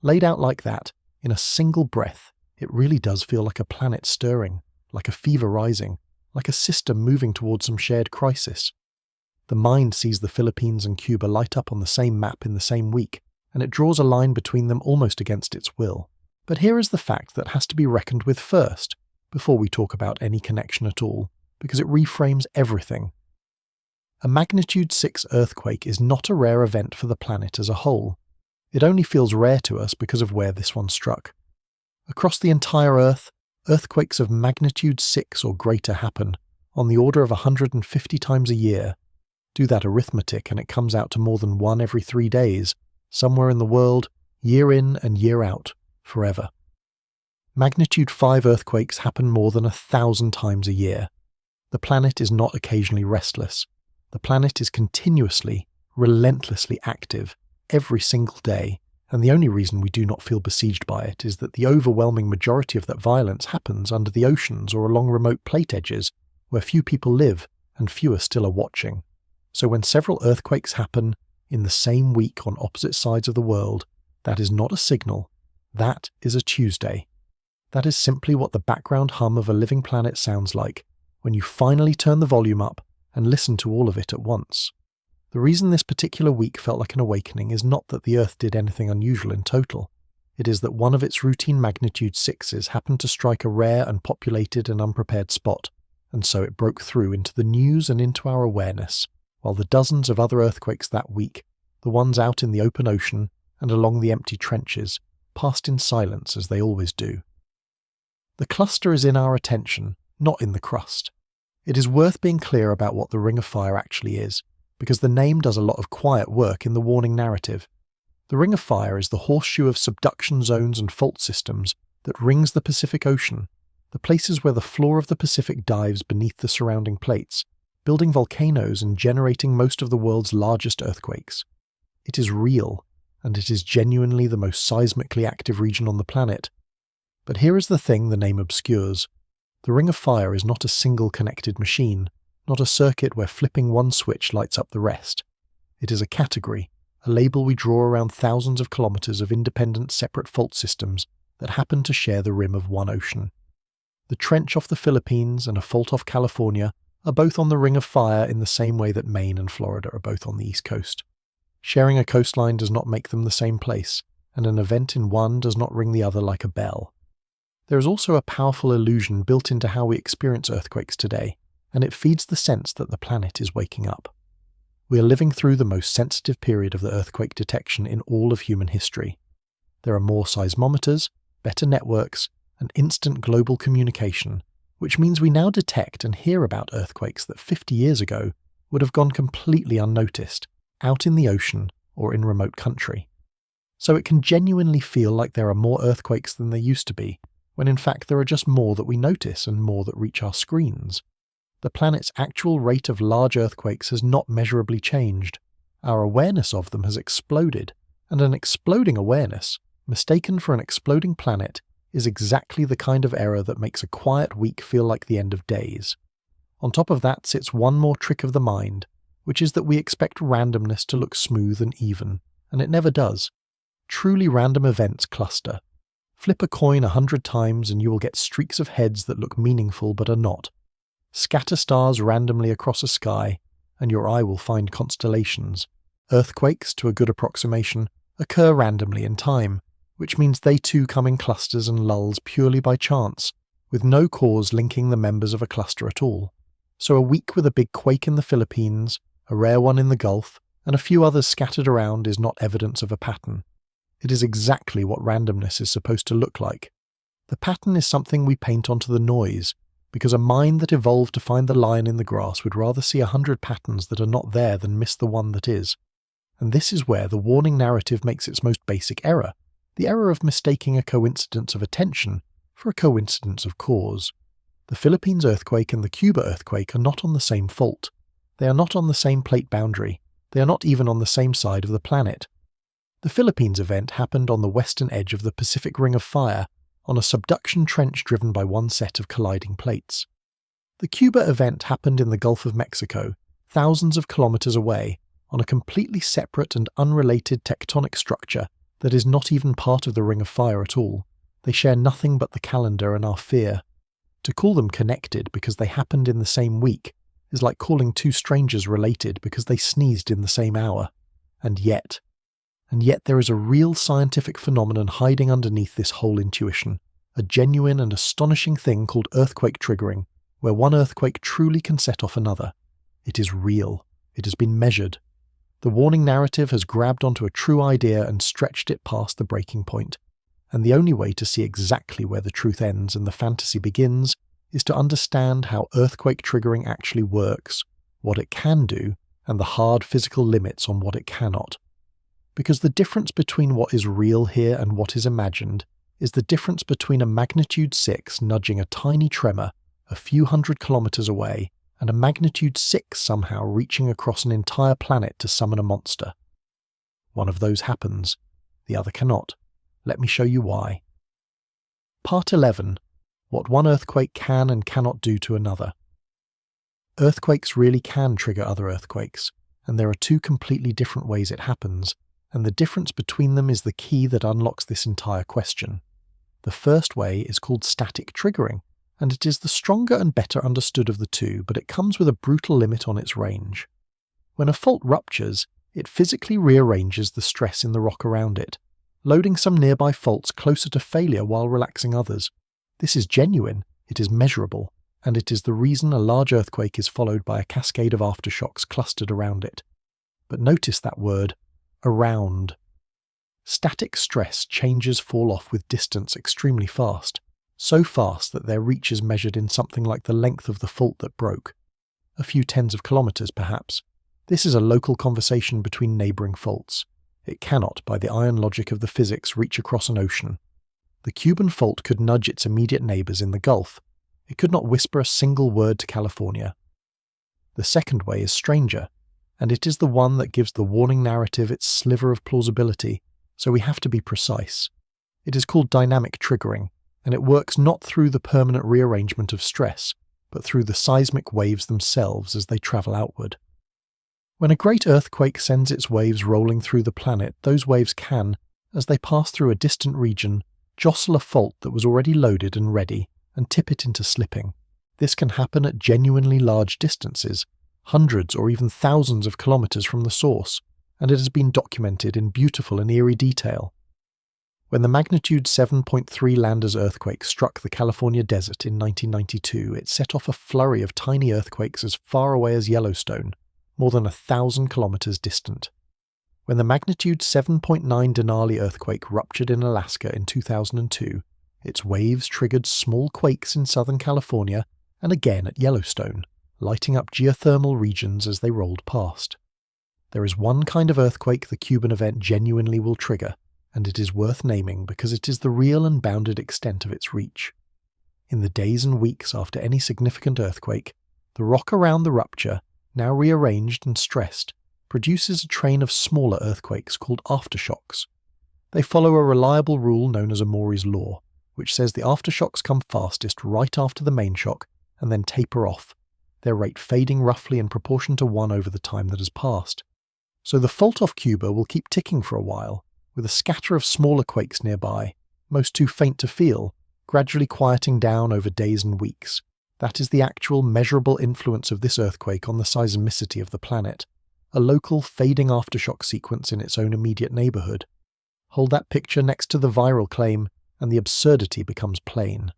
Laid out like that, in a single breath, it really does feel like a planet stirring, like a fever rising, like a system moving towards some shared crisis. The mind sees the Philippines and Cuba light up on the same map in the same week, and it draws a line between them almost against its will. But here is the fact that has to be reckoned with first, before we talk about any connection at all, because it reframes everything. A magnitude 6 earthquake is not a rare event for the planet as a whole. It only feels rare to us because of where this one struck. Across the entire Earth, earthquakes of magnitude 6 or greater happen, on the order of 150 times a year. Do that arithmetic and it comes out to more than 1 every 3 days, somewhere in the world, year in and year out, forever. Magnitude 5 earthquakes happen more than 1,000 times a year. The planet is not occasionally restless. The planet is continuously, relentlessly active, every single day, and the only reason we do not feel besieged by it is that the overwhelming majority of that violence happens under the oceans or along remote plate edges, where few people live and fewer still are watching. So when several earthquakes happen in the same week on opposite sides of the world, that is not a signal, that is a Tuesday. That is simply what the background hum of a living planet sounds like, when you finally turn the volume up and listen to all of it at once. The reason this particular week felt like an awakening is not that the Earth did anything unusual in total. It is that one of its routine magnitude 6s happened to strike a rare and populated and unprepared spot, and so it broke through into the news and into our awareness, while the dozens of other earthquakes that week, the ones out in the open ocean and along the empty trenches, passed in silence as they always do. The cluster is in our attention, not in the crust. It is worth being clear about what the Ring of Fire actually is, because the name does a lot of quiet work in the warning narrative. The Ring of Fire is the horseshoe of subduction zones and fault systems that rings the Pacific Ocean, the places where the floor of the Pacific dives beneath the surrounding plates, building volcanoes and generating most of the world's largest earthquakes. It is real, and it is genuinely the most seismically active region on the planet. But here is the thing the name obscures. The Ring of Fire is not a single connected machine, not a circuit where flipping one switch lights up the rest. It is a category, a label we draw around thousands of kilometers of independent separate fault systems that happen to share the rim of one ocean. The trench off the Philippines and a fault off California are both on the Ring of Fire in the same way that Maine and Florida are both on the East Coast. Sharing a coastline does not make them the same place, and an event in one does not ring the other like a bell. There is also a powerful illusion built into how we experience earthquakes today, and it feeds the sense that the planet is waking up. We are living through the most sensitive period of the earthquake detection in all of human history. There are more seismometers, better networks, and instant global communication, which means we now detect and hear about earthquakes that 50 years ago would have gone completely unnoticed, out in the ocean or in remote country. So it can genuinely feel like there are more earthquakes than there used to be, when in fact there are just more that we notice and more that reach our screens. The planet's actual rate of large earthquakes has not measurably changed. Our awareness of them has exploded, and an exploding awareness, mistaken for an exploding planet, is exactly the kind of error that makes a quiet week feel like the end of days. On top of that sits one more trick of the mind, which is that we expect randomness to look smooth and even, and it never does. Truly random events cluster. Flip a coin 100 times and you will get streaks of heads that look meaningful but are not. Scatter stars randomly across a sky, and your eye will find constellations. Earthquakes, to a good approximation, occur randomly in time, which means they too come in clusters and lulls purely by chance, with no cause linking the members of a cluster at all. So a week with a big quake in the Philippines, a rare one in the Gulf, and a few others scattered around is not evidence of a pattern. It is exactly what randomness is supposed to look like. The pattern is something we paint onto the noise, because a mind that evolved to find the lion in the grass would rather see 100 patterns that are not there than miss the one that is. And this is where the warning narrative makes its most basic error, the error of mistaking a coincidence of attention for a coincidence of cause. The Philippines earthquake and the Cuba earthquake are not on the same fault. They are not on the same plate boundary. They are not even on the same side of the planet. The Philippines event happened on the western edge of the Pacific Ring of Fire, on a subduction trench driven by one set of colliding plates. The Cuba event happened in the Gulf of Mexico, thousands of kilometers away, on a completely separate and unrelated tectonic structure that is not even part of the Ring of Fire at all. They share nothing but the calendar and our fear. To call them connected because they happened in the same week is like calling two strangers related because they sneezed in the same hour. And yet there is a real scientific phenomenon hiding underneath this whole intuition, a genuine and astonishing thing called earthquake triggering, where one earthquake truly can set off another. It is real. It has been measured. The warning narrative has grabbed onto a true idea and stretched it past the breaking point. And the only way to see exactly where the truth ends and the fantasy begins is to understand how earthquake triggering actually works, what it can do, and the hard physical limits on what it cannot. Because the difference between what is real here and what is imagined is the difference between a magnitude 6 nudging a tiny tremor a few hundred kilometers away and a magnitude 6 somehow reaching across an entire planet to summon a monster. One of those happens, the other cannot. Let me show you why. Part 11. What one earthquake can and cannot do to another. Earthquakes really can trigger other earthquakes, and there are two completely different ways it happens, and the difference between them is the key that unlocks this entire question. The first way is called static triggering, and it is the stronger and better understood of the two, but it comes with a brutal limit on its range. When a fault ruptures, it physically rearranges the stress in the rock around it, loading some nearby faults closer to failure while relaxing others. This is genuine, it is measurable, and it is the reason a large earthquake is followed by a cascade of aftershocks clustered around it. But notice that word, around. Static stress changes fall off with distance extremely fast, so fast that their reach is measured in something like the length of the fault that broke. A few tens of kilometers, perhaps. This is a local conversation between neighboring faults. It cannot, by the iron logic of the physics, reach across an ocean. The Cuban fault could nudge its immediate neighbors in the Gulf. It could not whisper a single word to California. The second way is stranger, and it is the one that gives the warning narrative its sliver of plausibility, so we have to be precise. It is called dynamic triggering, and it works not through the permanent rearrangement of stress, but through the seismic waves themselves as they travel outward. When a great earthquake sends its waves rolling through the planet, those waves can, as they pass through a distant region, jostle a fault that was already loaded and ready, and tip it into slipping. This can happen at genuinely large distances, hundreds or even thousands of kilometers from the source, and it has been documented in beautiful and eerie detail. When the magnitude 7.3 Landers earthquake struck the California desert in 1992, it set off a flurry of tiny earthquakes as far away as Yellowstone, more than 1,000 kilometers distant. When the magnitude 7.9 Denali earthquake ruptured in Alaska in 2002, its waves triggered small quakes in Southern California and again at Yellowstone, lighting up geothermal regions as they rolled past. There is one kind of earthquake the Cuban event genuinely will trigger, and it is worth naming because it is the real and bounded extent of its reach. In the days and weeks after any significant earthquake, the rock around the rupture, now rearranged and stressed, produces a train of smaller earthquakes called aftershocks. They follow a reliable rule known as Amori's law, which says the aftershocks come fastest right after the main shock and then taper off, their rate fading roughly in proportion to 1 over the time that has passed. So the fault off Cuba will keep ticking for a while, with a scatter of smaller quakes nearby, most too faint to feel, gradually quieting down over days and weeks. That is the actual measurable influence of this earthquake on the seismicity of the planet, a local fading aftershock sequence in its own immediate neighborhood. Hold that picture next to the viral claim, and the absurdity becomes plain.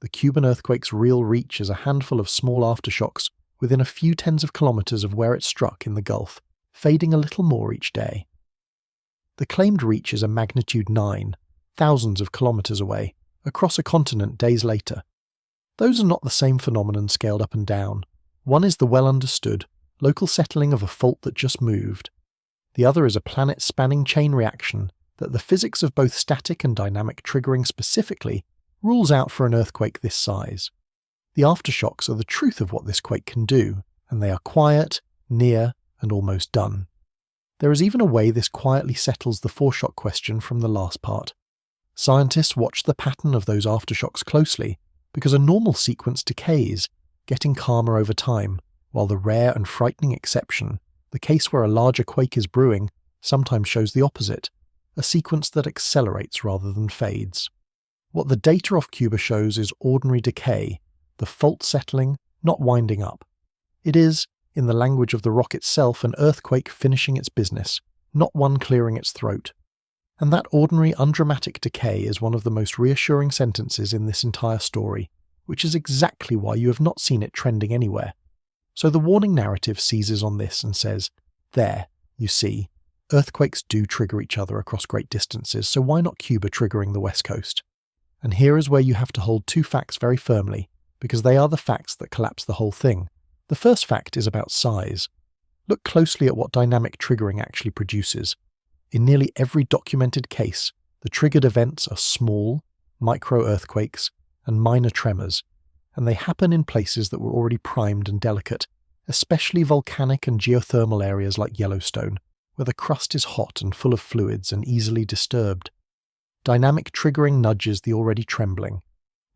The Cuban earthquake's real reach is a handful of small aftershocks within a few tens of kilometers of where it struck in the Gulf, fading a little more each day. The claimed reach is a magnitude 9, thousands of kilometers away, across a continent days later. Those are not the same phenomenon scaled up and down. One is the well-understood, local settling of a fault that just moved. The other is a planet-spanning chain reaction that the physics of both static and dynamic triggering specifically rules out for an earthquake this size. The aftershocks are the truth of what this quake can do, and they are quiet, near, and almost done. There is even a way this quietly settles the foreshock question from the last part. Scientists watch the pattern of those aftershocks closely because a normal sequence decays, getting calmer over time, while the rare and frightening exception, the case where a larger quake is brewing, sometimes shows the opposite, a sequence that accelerates rather than fades. What the data off Cuba shows is ordinary decay, the fault settling, not winding up. It is, in the language of the rock itself, an earthquake finishing its business, not one clearing its throat. And that ordinary, undramatic decay is one of the most reassuring sentences in this entire story, which is exactly why you have not seen it trending anywhere. So the warning narrative seizes on this and says, there, you see, earthquakes do trigger each other across great distances, so why not Cuba triggering the West Coast? And here is where you have to hold two facts very firmly, because they are the facts that collapse the whole thing. The first fact is about size. Look closely at what dynamic triggering actually produces. In nearly every documented case, the triggered events are small, micro-earthquakes, and minor tremors, and they happen in places that were already primed and delicate, especially volcanic and geothermal areas like Yellowstone, where the crust is hot and full of fluids and easily disturbed. Dynamic triggering nudges the already trembling.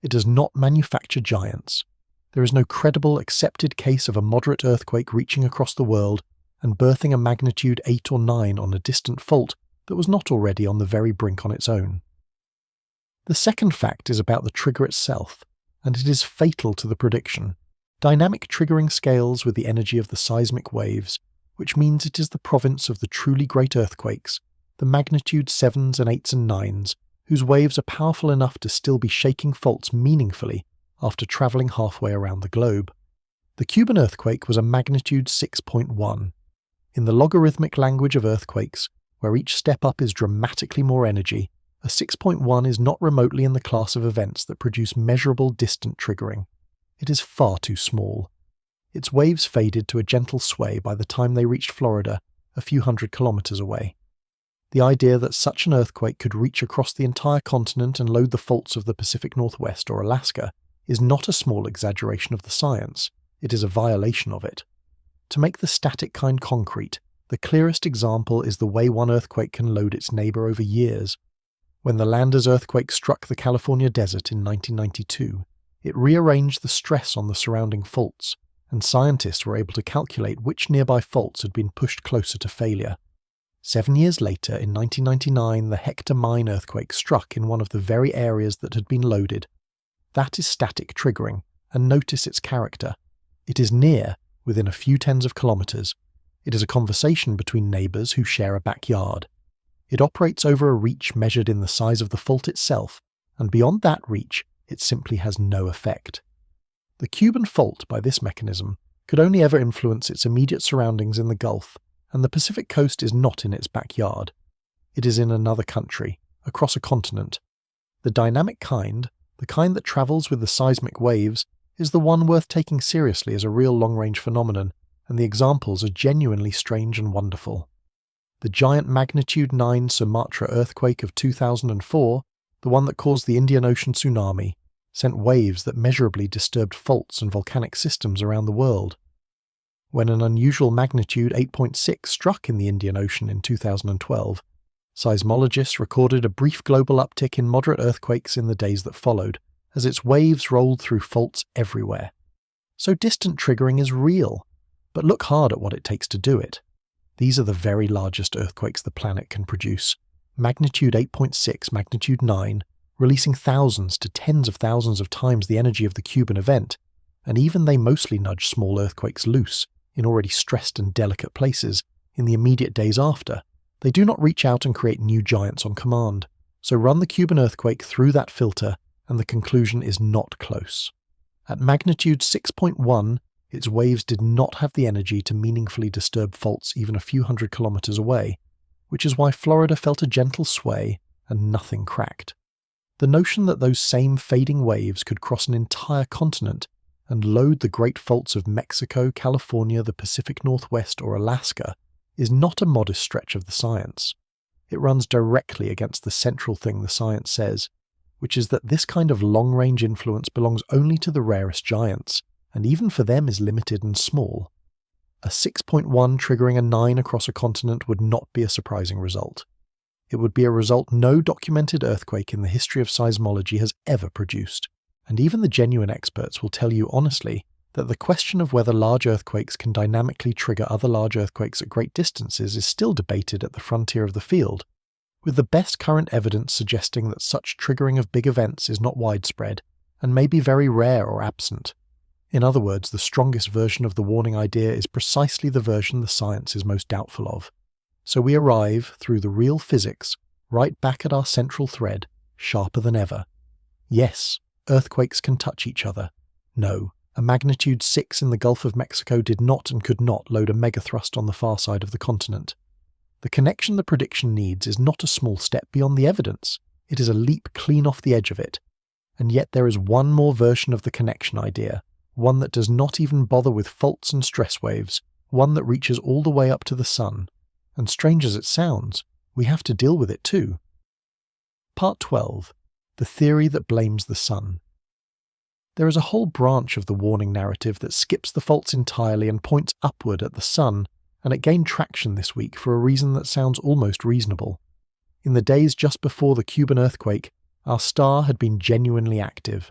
It does not manufacture giants. There is no credible, accepted case of a moderate earthquake reaching across the world and birthing a magnitude 8 or 9 on a distant fault that was not already on the very brink on its own. The second fact is about the trigger itself, and it is fatal to the prediction. Dynamic triggering scales with the energy of the seismic waves, which means it is the province of the truly great earthquakes, the magnitude 7s and 8s and 9s, whose waves are powerful enough to still be shaking faults meaningfully after travelling halfway around the globe. The Cuban earthquake was a magnitude 6.1. In the logarithmic language of earthquakes, where each step up is dramatically more energy, a 6.1 is not remotely in the class of events that produce measurable distant triggering. It is far too small. Its waves faded to a gentle sway by the time they reached Florida, a few hundred kilometers away. The idea that such an earthquake could reach across the entire continent and load the faults of the Pacific Northwest or Alaska is not a small exaggeration of the science, it is a violation of it. To make the static kind concrete, the clearest example is the way one earthquake can load its neighbor over years. When the Landers earthquake struck the California desert in 1992, it rearranged the stress on the surrounding faults, and scientists were able to calculate which nearby faults had been pushed closer to failure. 7 years later, in 1999, the Hector Mine earthquake struck in one of the very areas that had been loaded. That is static triggering, and notice its character. It is near, within a few tens of kilometers. It is a conversation between neighbors who share a backyard. It operates over a reach measured in the size of the fault itself, and beyond that reach, it simply has no effect. The Cuban fault, by this mechanism, could only ever influence its immediate surroundings in the Gulf, and the Pacific coast is not in its backyard. It is in another country, across a continent. The dynamic kind, the kind that travels with the seismic waves, is the one worth taking seriously as a real long-range phenomenon, and the examples are genuinely strange and wonderful. The giant magnitude 9 Sumatra earthquake of 2004, the one that caused the Indian Ocean tsunami, sent waves that measurably disturbed faults and volcanic systems around the world. When an unusual magnitude 8.6 struck in the Indian Ocean in 2012, seismologists recorded a brief global uptick in moderate earthquakes in the days that followed, as its waves rolled through faults everywhere. So distant triggering is real, but look hard at what it takes to do it. These are the very largest earthquakes the planet can produce. Magnitude 8.6, magnitude 9, releasing thousands to tens of thousands of times the energy of the Cuban event, and even they mostly nudge small earthquakes loose, in already stressed and delicate places, in the immediate days after. They do not reach out and create new giants on command. So run the Cuban earthquake through that filter, and the conclusion is not close. At magnitude 6.1, its waves did not have the energy to meaningfully disturb faults even a few hundred kilometers away, which is why Florida felt a gentle sway and nothing cracked. The notion that those same fading waves could cross an entire continent and load the great faults of Mexico, California, the Pacific Northwest, or Alaska is not a modest stretch of the science. It runs directly against the central thing the science says, which is that this kind of long-range influence belongs only to the rarest giants, and even for them is limited and small. A 6.1 triggering a 9 across a continent would not be a surprising result. It would be a result no documented earthquake in the history of seismology has ever produced, and even the genuine experts will tell you honestly that the question of whether large earthquakes can dynamically trigger other large earthquakes at great distances is still debated at the frontier of the field, with the best current evidence suggesting that such triggering of big events is not widespread and may be very rare or absent. In other words, the strongest version of the warning idea is precisely the version the science is most doubtful of. So we arrive, through the real physics, right back at our central thread, sharper than ever. Yes, earthquakes can touch each other. No, a magnitude 6 in the Gulf of Mexico did not and could not load a megathrust on the far side of the continent. The connection the prediction needs is not a small step beyond the evidence. It is a leap clean off the edge of it. And yet there is one more version of the connection idea, one that does not even bother with faults and stress waves, one that reaches all the way up to the sun. And strange as it sounds, we have to deal with it too. Part 12. The theory that blames the sun. There is a whole branch of the warning narrative that skips the faults entirely and points upward at the sun, and it gained traction this week for a reason that sounds almost reasonable. In the days just before the Cuban earthquake, our star had been genuinely active.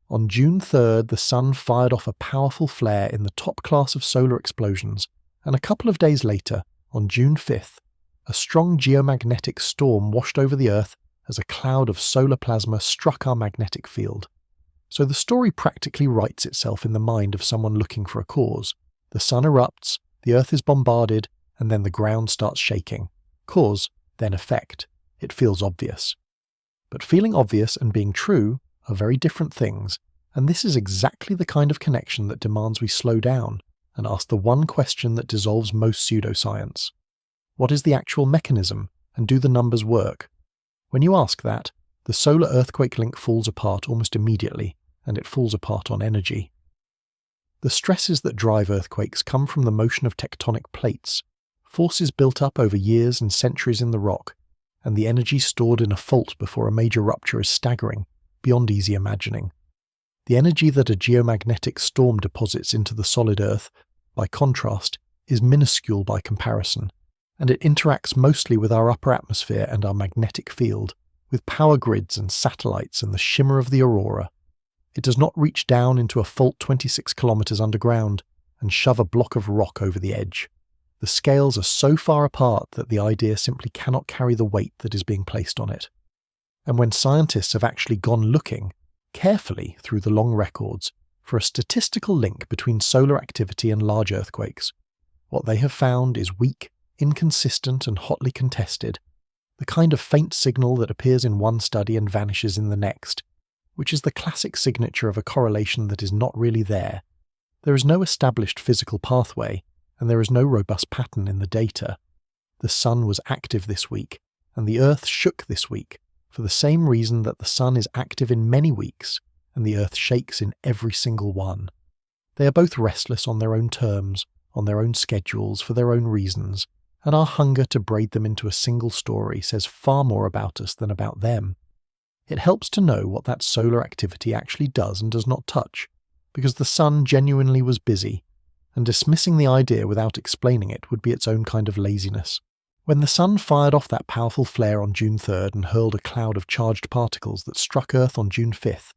On June 3rd, the sun fired off a powerful flare in the top class of solar explosions, and a couple of days later, on June 5th, a strong geomagnetic storm washed over the Earth as a cloud of solar plasma struck our magnetic field. So the story practically writes itself in the mind of someone looking for a cause. The sun erupts, the Earth is bombarded, and then the ground starts shaking. Cause, then effect. It feels obvious. But feeling obvious and being true are very different things, and this is exactly the kind of connection that demands we slow down and ask the one question that dissolves most pseudoscience. What is the actual mechanism, and do the numbers work? When you ask that, the solar earthquake link falls apart almost immediately, and it falls apart on energy. The stresses that drive earthquakes come from the motion of tectonic plates, forces built up over years and centuries in the rock, and the energy stored in a fault before a major rupture is staggering, beyond easy imagining. The energy that a geomagnetic storm deposits into the solid Earth, by contrast, is minuscule by comparison, and it interacts mostly with our upper atmosphere and our magnetic field, with power grids and satellites and the shimmer of the aurora. It does not reach down into a fault 26 kilometers underground and shove a block of rock over the edge. The scales are so far apart that the idea simply cannot carry the weight that is being placed on it. And when scientists have actually gone looking, carefully through the long records, for a statistical link between solar activity and large earthquakes, what they have found is weak, inconsistent and hotly contested, the kind of faint signal that appears in one study and vanishes in the next, which is the classic signature of a correlation that is not really there. There is no established physical pathway, and there is no robust pattern in the data. The sun was active this week, and the Earth shook this week, for the same reason that the sun is active in many weeks, and the Earth shakes in every single one. They are both restless on their own terms, on their own schedules, for their own reasons, and our hunger to braid them into a single story says far more about us than about them. It helps to know what that solar activity actually does and does not touch, because the sun genuinely was busy, and dismissing the idea without explaining it would be its own kind of laziness. When the sun fired off that powerful flare on June 3rd and hurled a cloud of charged particles that struck Earth on June 5th,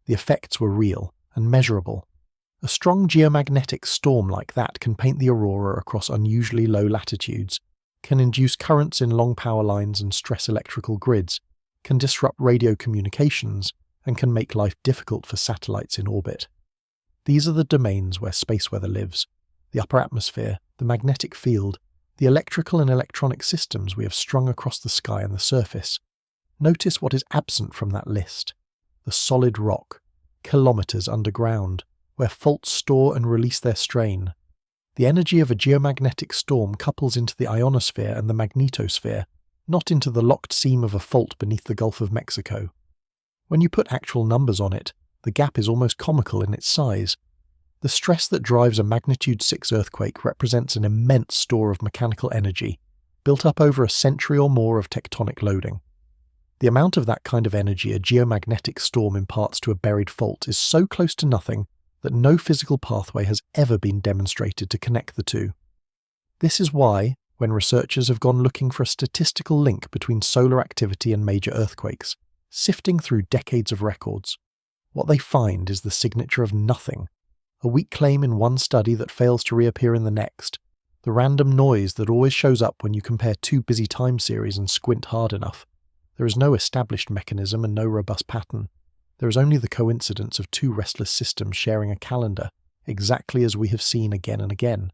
the effects were real and measurable. A strong geomagnetic storm like that can paint the aurora across unusually low latitudes, can induce currents in long power lines and stress electrical grids, can disrupt radio communications, and can make life difficult for satellites in orbit. These are the domains where space weather lives: the upper atmosphere, the magnetic field, the electrical and electronic systems we have strung across the sky and the surface. Notice what is absent from that list: the solid rock, kilometers underground, where faults store and release their strain. The energy of a geomagnetic storm couples into the ionosphere and the magnetosphere, not into the locked seam of a fault beneath the Gulf of Mexico. When you put actual numbers on it, the gap is almost comical in its size. The stress that drives a magnitude 6 earthquake represents an immense store of mechanical energy, built up over a century or more of tectonic loading. The amount of that kind of energy a geomagnetic storm imparts to a buried fault is so close to nothing that no physical pathway has ever been demonstrated to connect the two. This is why, when researchers have gone looking for a statistical link between solar activity and major earthquakes, sifting through decades of records, what they find is the signature of nothing, a weak claim in one study that fails to reappear in the next, the random noise that always shows up when you compare two busy time series and squint hard enough. There is no established mechanism and no robust pattern. There is only the coincidence of two restless systems sharing a calendar, exactly as we have seen again and again.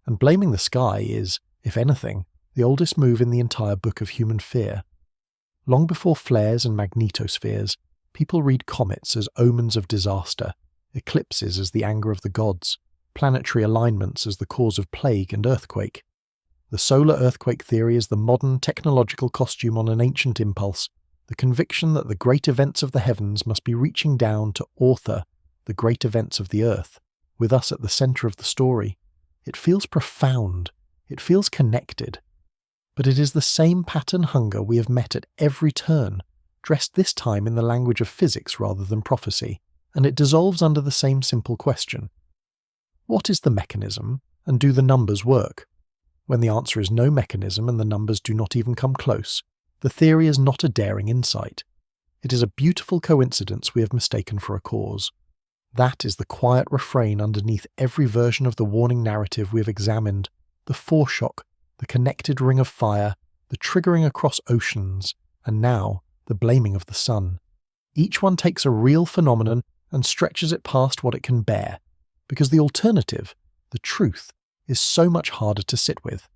And blaming the sky is, if anything, the oldest move in the entire book of human fear. Long before flares and magnetospheres, people read comets as omens of disaster, eclipses as the anger of the gods, planetary alignments as the cause of plague and earthquake. The solar earthquake theory is the modern technological costume on an ancient impulse, the conviction that the great events of the heavens must be reaching down to author the great events of the earth, with us at the centre of the story. It feels profound, it feels connected. But it is the same pattern hunger we have met at every turn, dressed this time in the language of physics rather than prophecy, and it dissolves under the same simple question. What is the mechanism, and do the numbers work? When the answer is no mechanism and the numbers do not even come close, the theory is not a daring insight. It is a beautiful coincidence we have mistaken for a cause. That is the quiet refrain underneath every version of the warning narrative we have examined, the foreshock, the connected ring of fire, the triggering across oceans, and now the blaming of the sun. Each one takes a real phenomenon and stretches it past what it can bear, because the alternative, the truth, is so much harder to sit with.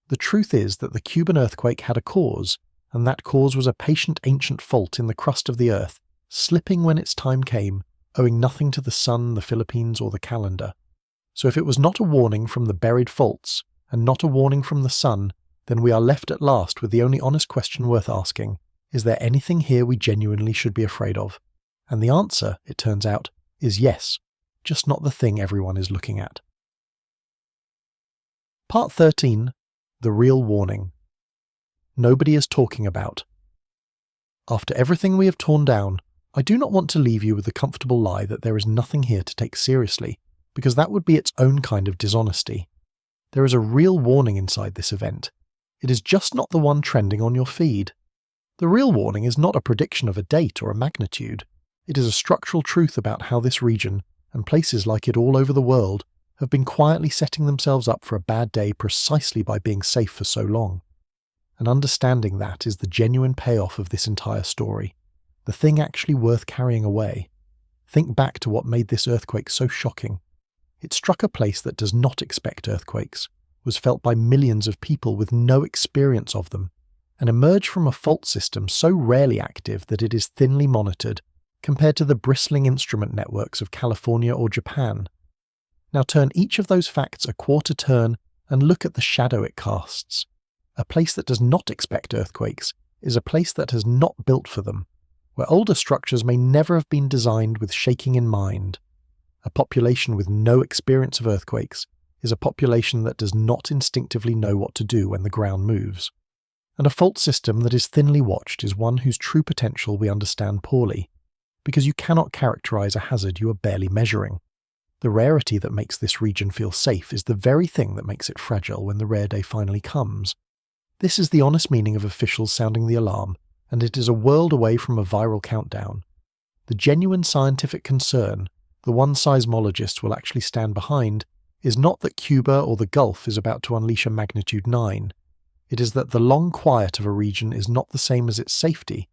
The truth is that the Cuban earthquake had a cause, and that cause was a patient ancient fault in the crust of the earth, slipping when its time came, owing nothing to the sun, the Philippines, or the calendar. So if it was not a warning from the buried faults, and not a warning from the sun, then we are left at last with the only honest question worth asking: is there anything here we genuinely should be afraid of? And the answer, it turns out, is yes, just not the thing everyone is looking at. Part 13. The Real Warning. Nobody is talking about. After everything we have torn down, I do not want to leave you with the comfortable lie that there is nothing here to take seriously, because that would be its own kind of dishonesty. There is a real warning inside this event. It is just not the one trending on your feed. The real warning is not a prediction of a date or a magnitude. It is a structural truth about how this region, and places like it all over the world, have been quietly setting themselves up for a bad day precisely by being safe for so long. And understanding that is the genuine payoff of this entire story, the thing actually worth carrying away. Think back to what made this earthquake so shocking. It struck a place that does not expect earthquakes, was felt by millions of people with no experience of them, and emerged from a fault system so rarely active that it is thinly monitored compared to the bristling instrument networks of California or Japan. Now turn each of those facts a quarter turn and look at the shadow it casts. A place that does not expect earthquakes is a place that has not built for them, where older structures may never have been designed with shaking in mind. A population with no experience of earthquakes is a population that does not instinctively know what to do when the ground moves. And a fault system that is thinly watched is one whose true potential we understand poorly, because you cannot characterize a hazard you are barely measuring. The rarity that makes this region feel safe is the very thing that makes it fragile when the rare day finally comes. This is the honest meaning of officials sounding the alarm, and it is a world away from a viral countdown. The genuine scientific concern, the one seismologists will actually stand behind, is not that Cuba or the Gulf is about to unleash a magnitude 9. It is that the long quiet of a region is not the same as its safety,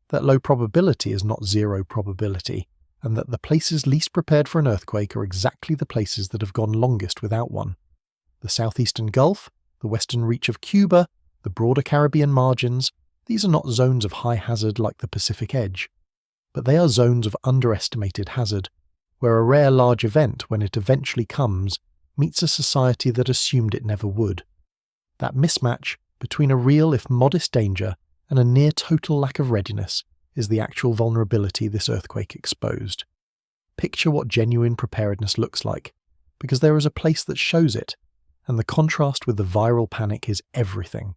that low probability is not zero probability, and that the places least prepared for an earthquake are exactly the places that have gone longest without one. The southeastern Gulf, the western reach of Cuba, the broader Caribbean margins, these are not zones of high hazard like the Pacific Edge, but they are zones of underestimated hazard, where a rare large event, when it eventually comes, meets a society that assumed it never would. That mismatch between a real if modest danger and a near total lack of readiness is the actual vulnerability this earthquake exposed. Picture what genuine preparedness looks like, because there is a place that shows it, and the contrast with the viral panic is everything.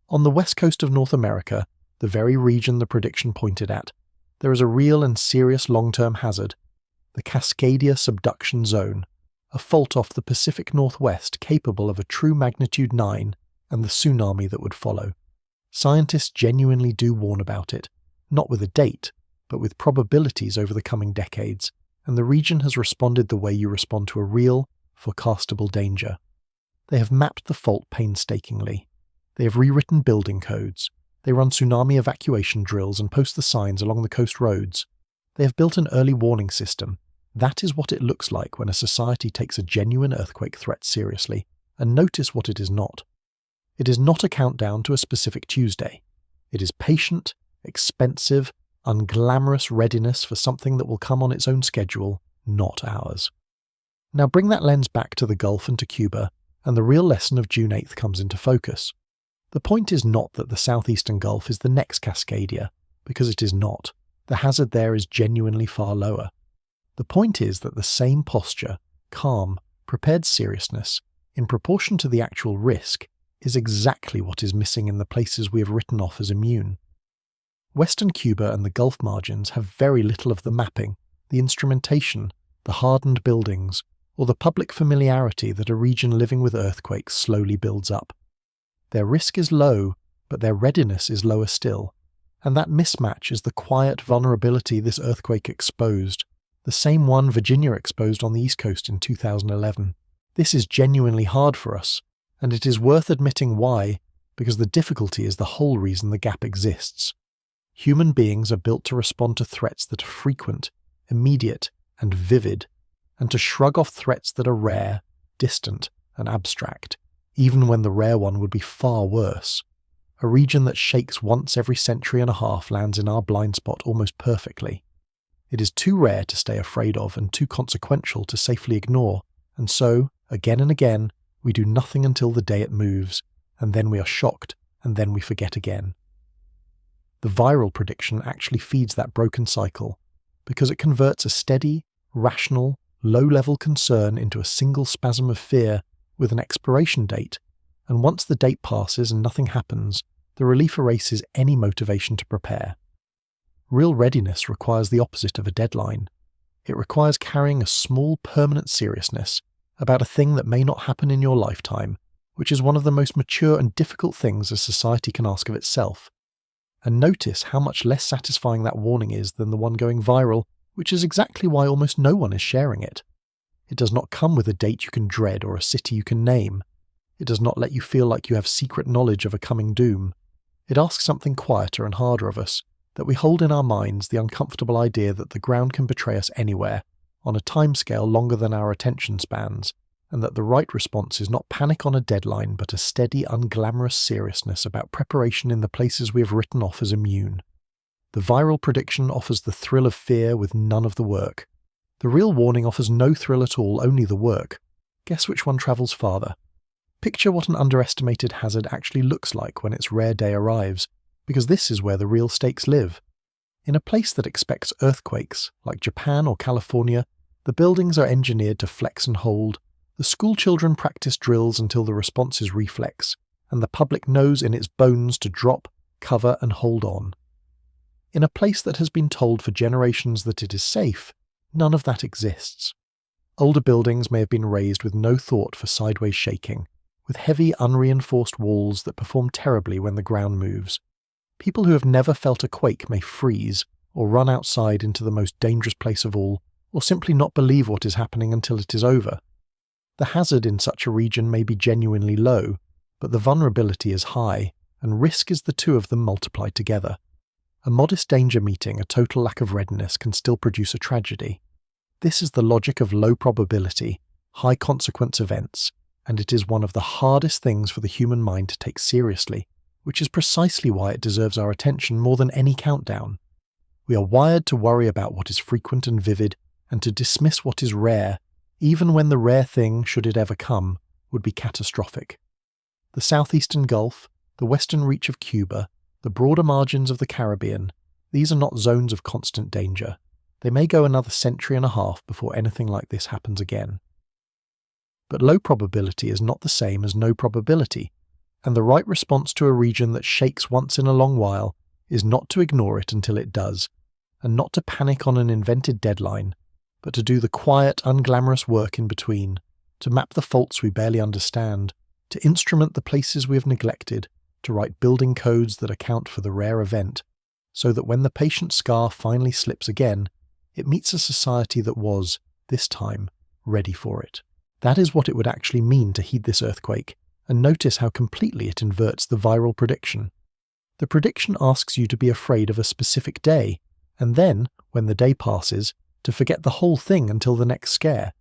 On the west coast of North America, the very region the prediction pointed at, there is a real and serious long-term hazard, the Cascadia subduction zone, a fault off the Pacific Northwest capable of a true magnitude 9 and the tsunami that would follow. Scientists genuinely do warn about it, not with a date, but with probabilities over the coming decades, and the region has responded the way you respond to a real, forecastable danger. They have mapped the fault painstakingly. They have rewritten building codes. They run tsunami evacuation drills and post the signs along the coast roads. They have built an early warning system. That is what it looks like when a society takes a genuine earthquake threat seriously, and notice what it is not. It is not a countdown to a specific Tuesday. It is patient, expensive, unglamorous readiness for something that will come on its own schedule, not ours. Now bring that lens back to the Gulf and to Cuba, and the real lesson of June 8th comes into focus. The point is not that the southeastern Gulf is the next Cascadia, because it is not. The hazard there is genuinely far lower. The point is that the same posture, calm, prepared seriousness, in proportion to the actual risk, is exactly what is missing in the places we have written off as immune. Western Cuba and the Gulf margins have very little of the mapping, the instrumentation, the hardened buildings, or the public familiarity that a region living with earthquakes slowly builds up. Their risk is low, but their readiness is lower still, and that mismatch is the quiet vulnerability this earthquake exposed, the same one Virginia exposed on the East Coast in 2011. This is genuinely hard for us, and it is worth admitting why, because the difficulty is the whole reason the gap exists. Human beings are built to respond to threats that are frequent, immediate, and vivid, and to shrug off threats that are rare, distant, and abstract, even when the rare one would be far worse. A region that shakes once every century and a half lands in our blind spot almost perfectly. It is too rare to stay afraid of and too consequential to safely ignore, and so, again and again, we do nothing until the day it moves, and then we are shocked, and then we forget again. The viral prediction actually feeds that broken cycle, because it converts a steady, rational, low-level concern into a single spasm of fear with an expiration date, and once the date passes and nothing happens, the relief erases any motivation to prepare. Real readiness requires the opposite of a deadline. It requires carrying a small, permanent seriousness about a thing that may not happen in your lifetime, which is one of the most mature and difficult things a society can ask of itself. And notice how much less satisfying that warning is than the one going viral, which is exactly why almost no one is sharing it. It does not come with a date you can dread or a city you can name. It does not let you feel like you have secret knowledge of a coming doom. It asks something quieter and harder of us, that we hold in our minds the uncomfortable idea that the ground can betray us anywhere, on a timescale longer than our attention spans, and that the right response is not panic on a deadline but a steady, unglamorous seriousness about preparation in the places we have written off as immune. The viral prediction offers the thrill of fear with none of the work. The real warning offers no thrill at all, only the work. Guess which one travels farther? Picture what an underestimated hazard actually looks like when its rare day arrives, because this is where the real stakes live. In a place that expects earthquakes, like Japan or California, the buildings are engineered to flex and hold, the school children practice drills until the response is reflex, and the public knows in its bones to drop, cover and hold on. In a place that has been told for generations that it is safe, none of that exists. Older buildings may have been raised with no thought for sideways shaking, with heavy unreinforced walls that perform terribly when the ground moves. People who have never felt a quake may freeze, or run outside into the most dangerous place of all, or simply not believe what is happening until it is over. The hazard in such a region may be genuinely low, but the vulnerability is high, and risk is the two of them multiplied together. A modest danger meeting a total lack of readiness can still produce a tragedy. This is the logic of low probability, high consequence events, and it is one of the hardest things for the human mind to take seriously, which is precisely why it deserves our attention more than any countdown. We are wired to worry about what is frequent and vivid, and to dismiss what is rare, even when the rare thing, should it ever come, would be catastrophic. The southeastern Gulf, the western reach of Cuba, the broader margins of the Caribbean, these are not zones of constant danger. They may go another century and a half before anything like this happens again. But low probability is not the same as no probability, and the right response to a region that shakes once in a long while is not to ignore it until it does, and not to panic on an invented deadline, but to do the quiet, unglamorous work in between, to map the faults we barely understand, to instrument the places we have neglected, to write building codes that account for the rare event, so that when the patient scar finally slips again, it meets a society that was, this time, ready for it. That is what it would actually mean to heed this earthquake, and notice how completely it inverts the viral prediction. The prediction asks you to be afraid of a specific day, and then, when the day passes, to forget the whole thing until the next scare.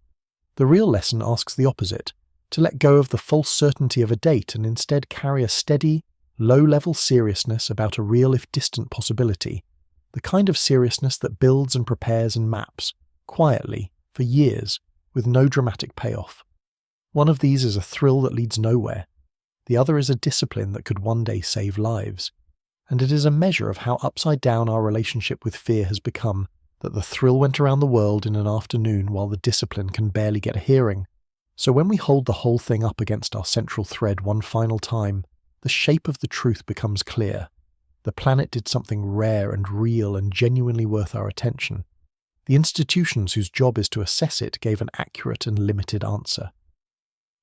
The real lesson asks the opposite, to let go of the false certainty of a date and instead carry a steady, low-level seriousness about a real if distant possibility, the kind of seriousness that builds and prepares and maps, quietly, for years, with no dramatic payoff. One of these is a thrill that leads nowhere. The other is a discipline that could one day save lives. And it is a measure of how upside down our relationship with fear has become that the thrill went around the world in an afternoon while the discipline can barely get a hearing. So when we hold the whole thing up against our central thread one final time, the shape of the truth becomes clear. The planet did something rare and real and genuinely worth our attention. The institutions whose job is to assess it gave an accurate and limited answer.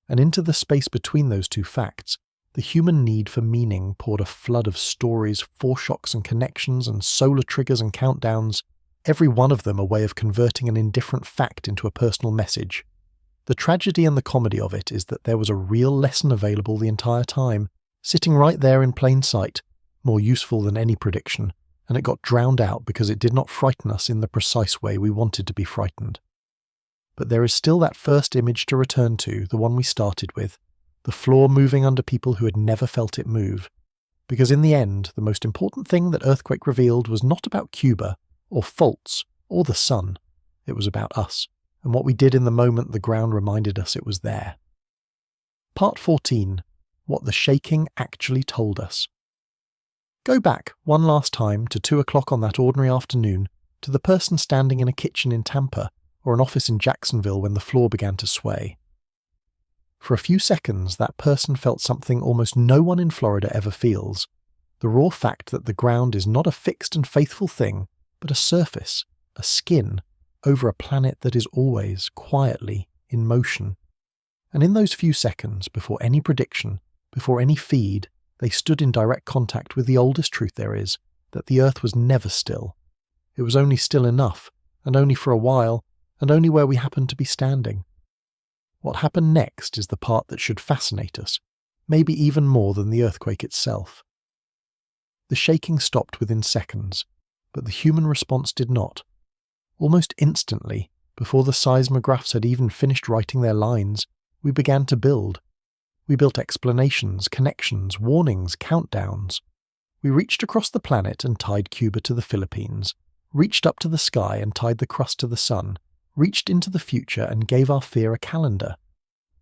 And into the space between those two facts, the human need for meaning poured a flood of stories, foreshocks and connections and solar triggers and countdowns, every one of them a way of converting an indifferent fact into a personal message. The tragedy and the comedy of it is that there was a real lesson available the entire time, sitting right there in plain sight, more useful than any prediction, and it got drowned out because it did not frighten us in the precise way we wanted to be frightened. But there is still that first image to return to, the one we started with, the floor moving under people who had never felt it move. Because in the end, the most important thing that earthquake revealed was not about Cuba, or faults, or the sun. It was about us, and what we did in the moment the ground reminded us it was there. Part 14. What the shaking actually told us. Go back one last time to 2 o'clock on that ordinary afternoon, to the person standing in a kitchen in Tampa or an office in Jacksonville when the floor began to sway. For a few seconds, that person felt something almost no one in Florida ever feels, the raw fact that the ground is not a fixed and faithful thing, but a surface, a skin, over a planet that is always, quietly, in motion. And in those few seconds, before any prediction, before any feed, they stood in direct contact with the oldest truth there is, that the Earth was never still. It was only still enough, and only for a while, and only where we happened to be standing. What happened next is the part that should fascinate us, maybe even more than the earthquake itself. The shaking stopped within seconds, but the human response did not. Almost instantly, before the seismographs had even finished writing their lines, we began to build. We built explanations, connections, warnings, countdowns. We reached across the planet and tied Cuba to the Philippines, reached up to the sky and tied the crust to the sun, reached into the future and gave our fear a calendar.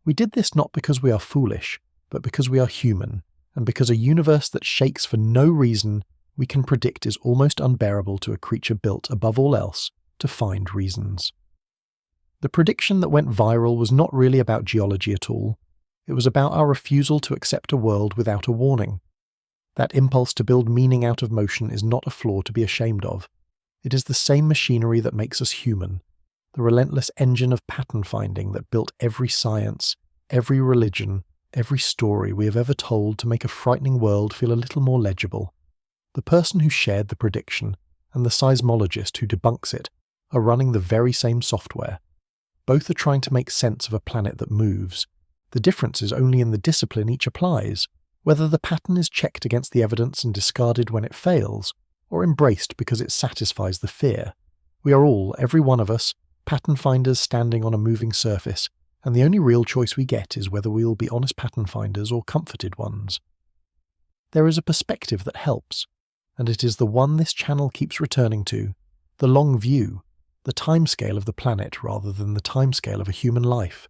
We did this not because we are foolish, but because we are human, and because a universe that shakes for no reason we can predict is almost unbearable to a creature built, above all else, to find reasons. The prediction that went viral was not really about geology at all. It was about our refusal to accept a world without a warning. That impulse to build meaning out of motion is not a flaw to be ashamed of. It is the same machinery that makes us human, the relentless engine of pattern finding that built every science, every religion, every story we have ever told to make a frightening world feel a little more legible. The person who shared the prediction and the seismologist who debunks it are running the very same software. Both are trying to make sense of a planet that moves. The difference is only in the discipline each applies, whether the pattern is checked against the evidence and discarded when it fails, or embraced because it satisfies the fear. We are all, every one of us, pattern finders standing on a moving surface, and the only real choice we get is whether we will be honest pattern finders or comforted ones. There is a perspective that helps, and it is the one this channel keeps returning to, the long view, the timescale of the planet rather than the timescale of a human life.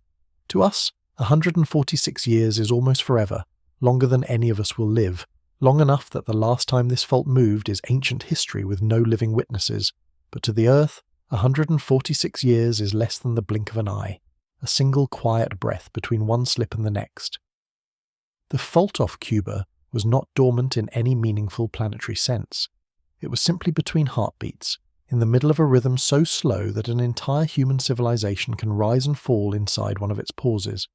To us, 146 years is almost forever, longer than any of us will live, long enough that the last time this fault moved is ancient history with no living witnesses, but to the Earth, 146 years is less than the blink of an eye, a single quiet breath between one slip and the next. The fault off Cuba was not dormant in any meaningful planetary sense. It was simply between heartbeats, in the middle of a rhythm so slow that an entire human civilization can rise and fall inside one of its pauses.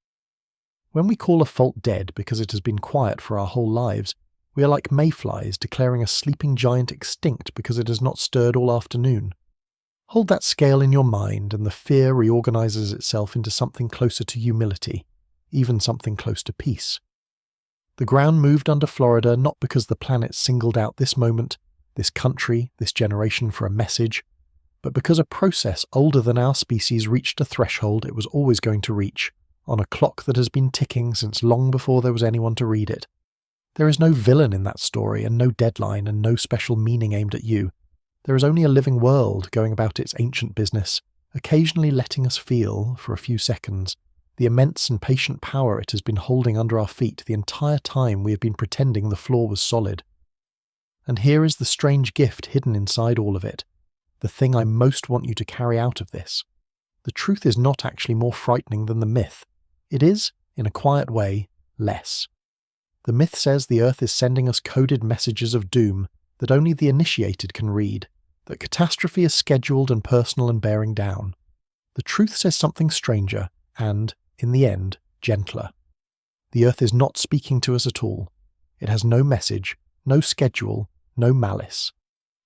When we call a fault dead because it has been quiet for our whole lives, we are like mayflies declaring a sleeping giant extinct because it has not stirred all afternoon. Hold that scale in your mind and the fear reorganizes itself into something closer to humility, even something close to peace. The ground moved under Florida not because the planet singled out this moment, this country, this generation for a message, but because a process older than our species reached a threshold it was always going to reach, on a clock that has been ticking since long before there was anyone to read it. There is no villain in that story, and no deadline, and no special meaning aimed at you. There is only a living world going about its ancient business, occasionally letting us feel, for a few seconds, the immense and patient power it has been holding under our feet the entire time we have been pretending the floor was solid. And here is the strange gift hidden inside all of it, the thing I most want you to carry out of this. The truth is not actually more frightening than the myth. It is, in a quiet way, less. The myth says the Earth is sending us coded messages of doom that only the initiated can read, that catastrophe is scheduled and personal and bearing down. The truth says something stranger and, in the end, gentler. The Earth is not speaking to us at all. It has no message, no schedule, no malice.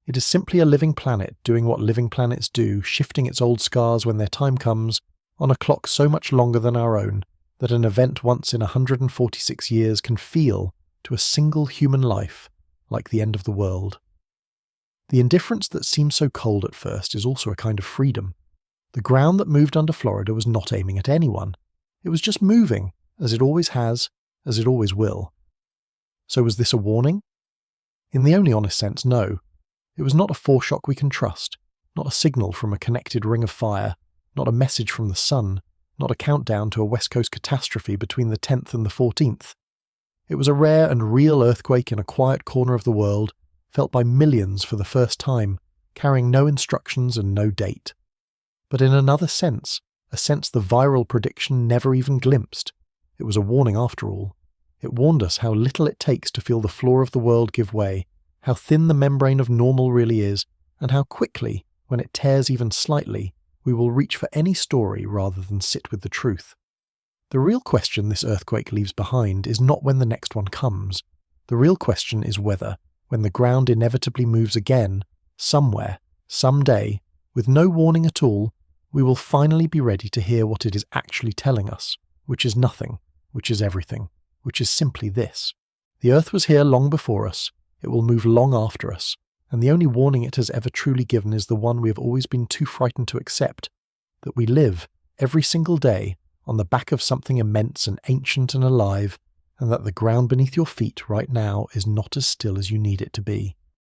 It is simply a living planet doing what living planets do, shifting its old scars when their time comes, on a clock so much longer than our own, that an event once in 146 years can feel, to a single human life, like the end of the world. The indifference that seems so cold at first is also a kind of freedom. The ground that moved under Florida was not aiming at anyone. It was just moving, as it always has, as it always will. So was this a warning? In the only honest sense, no. It was not a foreshock we can trust, not a signal from a connected ring of fire, not a message from the sun, not a countdown to a West Coast catastrophe between the 10th and the 14th. It was a rare and real earthquake in a quiet corner of the world, felt by millions for the first time, carrying no instructions and no date. But in another sense, a sense the viral prediction never even glimpsed, it was a warning after all. It warned us how little it takes to feel the floor of the world give way, how thin the membrane of normal really is, and how quickly, when it tears even slightly, we will reach for any story rather than sit with the truth. The real question this earthquake leaves behind is not when the next one comes. The real question is whether, when the ground inevitably moves again, somewhere, someday, with no warning at all, we will finally be ready to hear what it is actually telling us, which is nothing, which is everything, which is simply this. The Earth was here long before us, it will move long after us, and the only warning it has ever truly given is the one we have always been too frightened to accept, that we live, every single day, on the back of something immense and ancient and alive, and that the ground beneath your feet right now is not as still as you need it to be.